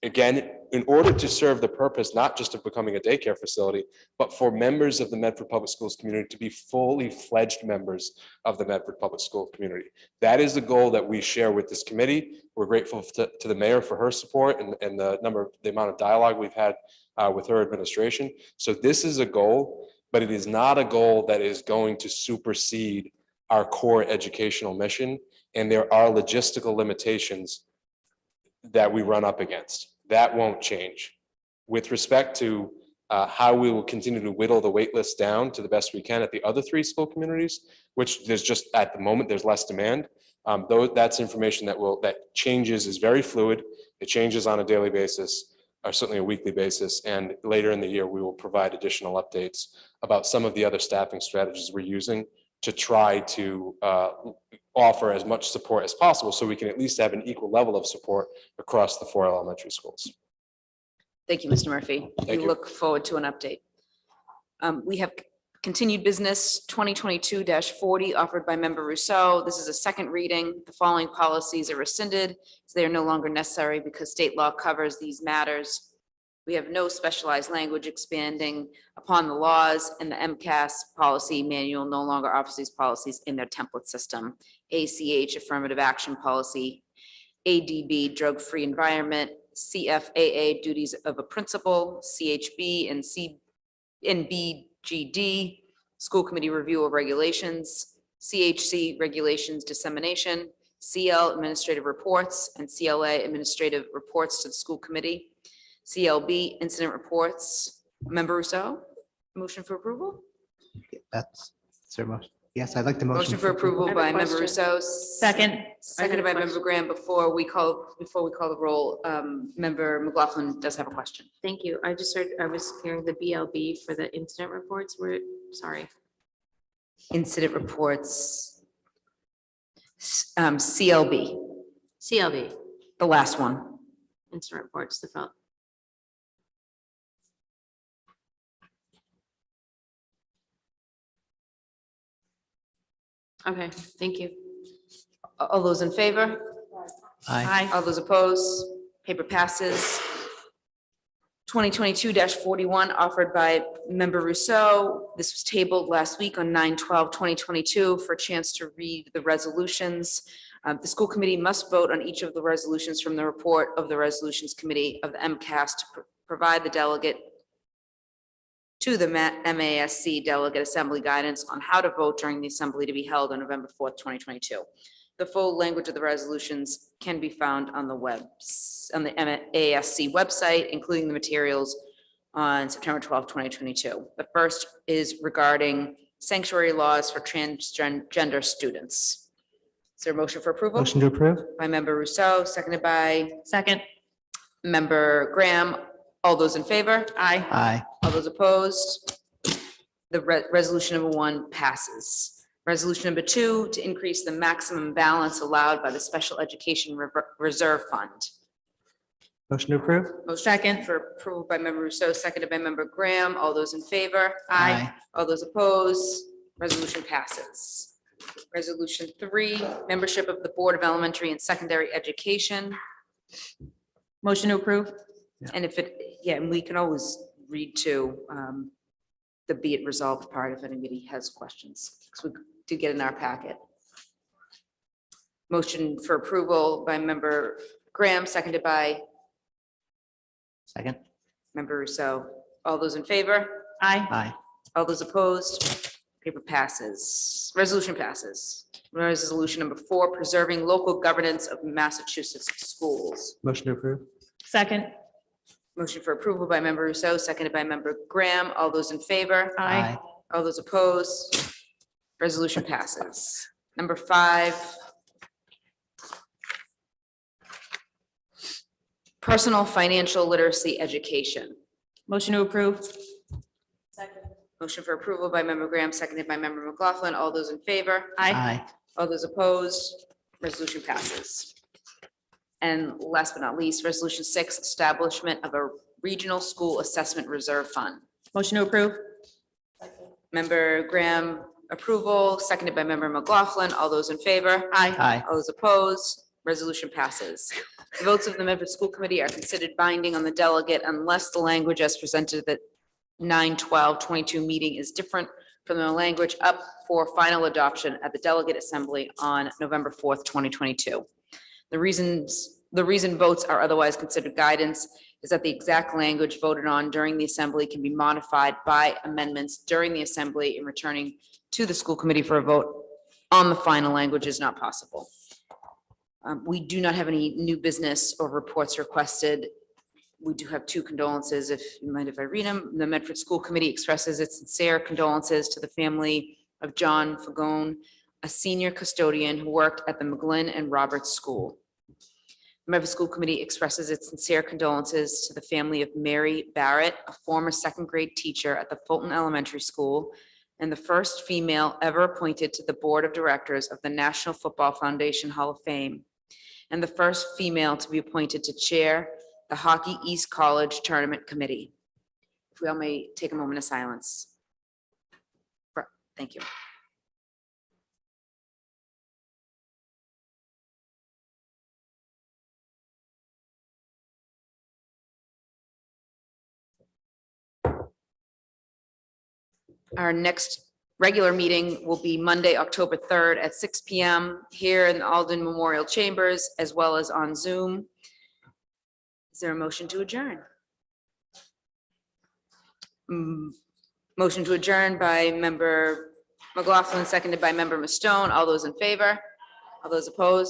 Again, in order to serve the purpose, not just of becoming a daycare facility, but for members of the Medford Public Schools community to be fully fledged members of the Medford Public School community. That is the goal that we share with this committee. We're grateful to the mayor for her support and the amount of dialogue we've had with her administration. So this is a goal, but it is not a goal that is going to supersede our core educational mission. And there are logistical limitations that we run up against. That won't change. With respect to how we will continue to whittle the wait list down to the best we can at the other 3 school communities, which there's just, at the moment, there's less demand. Though that's information that changes, is very fluid. It changes on a daily basis, or certainly a weekly basis. And later in the year, we will provide additional updates about some of the other staffing strategies we're using to try to offer as much support as possible so we can at least have an equal level of support across the 4 elementary schools. Thank you, Mr. Murphy. Thank We you. look forward to an update. We have continued business 2022-40 offered by Member Rousseau. This is a second reading. The following policies are rescinded, so they are no longer necessary because state law covers these matters. We have no specialized language expanding upon the laws, and the MCAS policy manual no longer offers these policies in their template system. ACH, affirmative action policy, ADB, drug-free environment, CFAA duties of a principal, CHB and BGD, school committee review of regulations, CHC regulations dissemination, CL administrative reports, and CLA administrative reports to the school committee, CLB incident reports. Member Rousseau, motion for approval? That's, is there a motion? Yes, I'd like the motion. Motion for approval I have a by member question. Rousseau. Second. Seconded by member Graham. Before we call the roll, member McLaughlin does have a question. Thank you. I just heard, I was hearing the BLB for the incident reports were, sorry. Incident reports. CLB, CLB, the last one. incident reports, the felt. Okay, thank you. All those in favor? Aye. All those opposed? Paper passes. 2022-41 offered by member Rousseau. This was tabled last week on 9/12/2022 for a chance to read the resolutions. The school committee must vote on each of the resolutions from the report of the resolutions committee of the MCAS to provide the delegate to the MASC delegate assembly guidance on how to vote during the assembly to be held on November 4th, 2022. The full language of the resolutions can be found on the on the MASC website, including the materials on September 12th, 2022. The first is regarding sanctuary laws for transgender students. Is there a motion for approval? Motion to approve? By member Rousseau, seconded by Second. member Graham. All those in favor? Aye. Aye. All those opposed? The resolution number 1 passes. Resolution number 2, to increase the maximum balance allowed by the Special Education Reserve Fund. Motion to approve? Motion Second. for approval by member Rousseau, seconded by member Graham. All those in favor? Aye. All those opposed? Resolution passes. Resolution 3, membership of the Board of Elementary and Secondary Education. Motion to approve. And if it, yeah, and we can always read to the be it resolved part if anybody has questions, because we do get in our packet. Motion for approval by member Graham, seconded by Second? member Rousseau. All those in favor? Aye. Aye. All those opposed? Paper passes. Resolution passes. Resolution number 4, preserving local governance of Massachusetts schools. Motion to approve? Second. Motion for approval by member Rousseau, seconded by member Graham. All those in favor? Aye. All those opposed? Resolution passes. Number 5. Personal financial literacy education. Motion to approve. Motion for approval by member Graham, seconded by member McLaughlin. All those in favor? Aye. All those opposed? Resolution passes. And last but not least, resolution 6, establishment of a regional school assessment reserve fund. Motion to approve. Member Graham, approval, seconded by member McLaughlin. All those in favor? Aye. Aye. All those opposed? Resolution passes. The votes of the Medford School Committee are considered binding on the delegate unless the language as presented at 9/12/22 meeting is different from the language up for final adoption at the delegate assembly on November 4th, 2022. The reason votes are otherwise considered guidance is that the exact language voted on during the assembly can be modified by amendments during the assembly, and returning to the school committee for a vote on the final language is not possible. We do not have any new business or reports requested. We do have 2 condolences, if you mind if I read them. The Medford School Committee expresses its sincere condolences to the family of John Fagone, a senior custodian who worked at the McGlynn and Roberts School. The Medford School Committee expresses its sincere condolences to the family of Mary Barrett, a former 2nd grade teacher at the Fulton Elementary School and the first female ever appointed to the Board of Directors of the National Football Foundation Hall of Fame, and the first female to be appointed to chair the Hockey East College Tournament Committee. If we all may take a moment of silence. Thank you. Our next regular meeting will be Monday, October 3rd at 6 p.m. here in the Alden Memorial Chambers, as well as on Zoom. Is there a motion to adjourn? Motion to adjourn by member McLaughlin, seconded by member Mastone. All those in favor? All those opposed?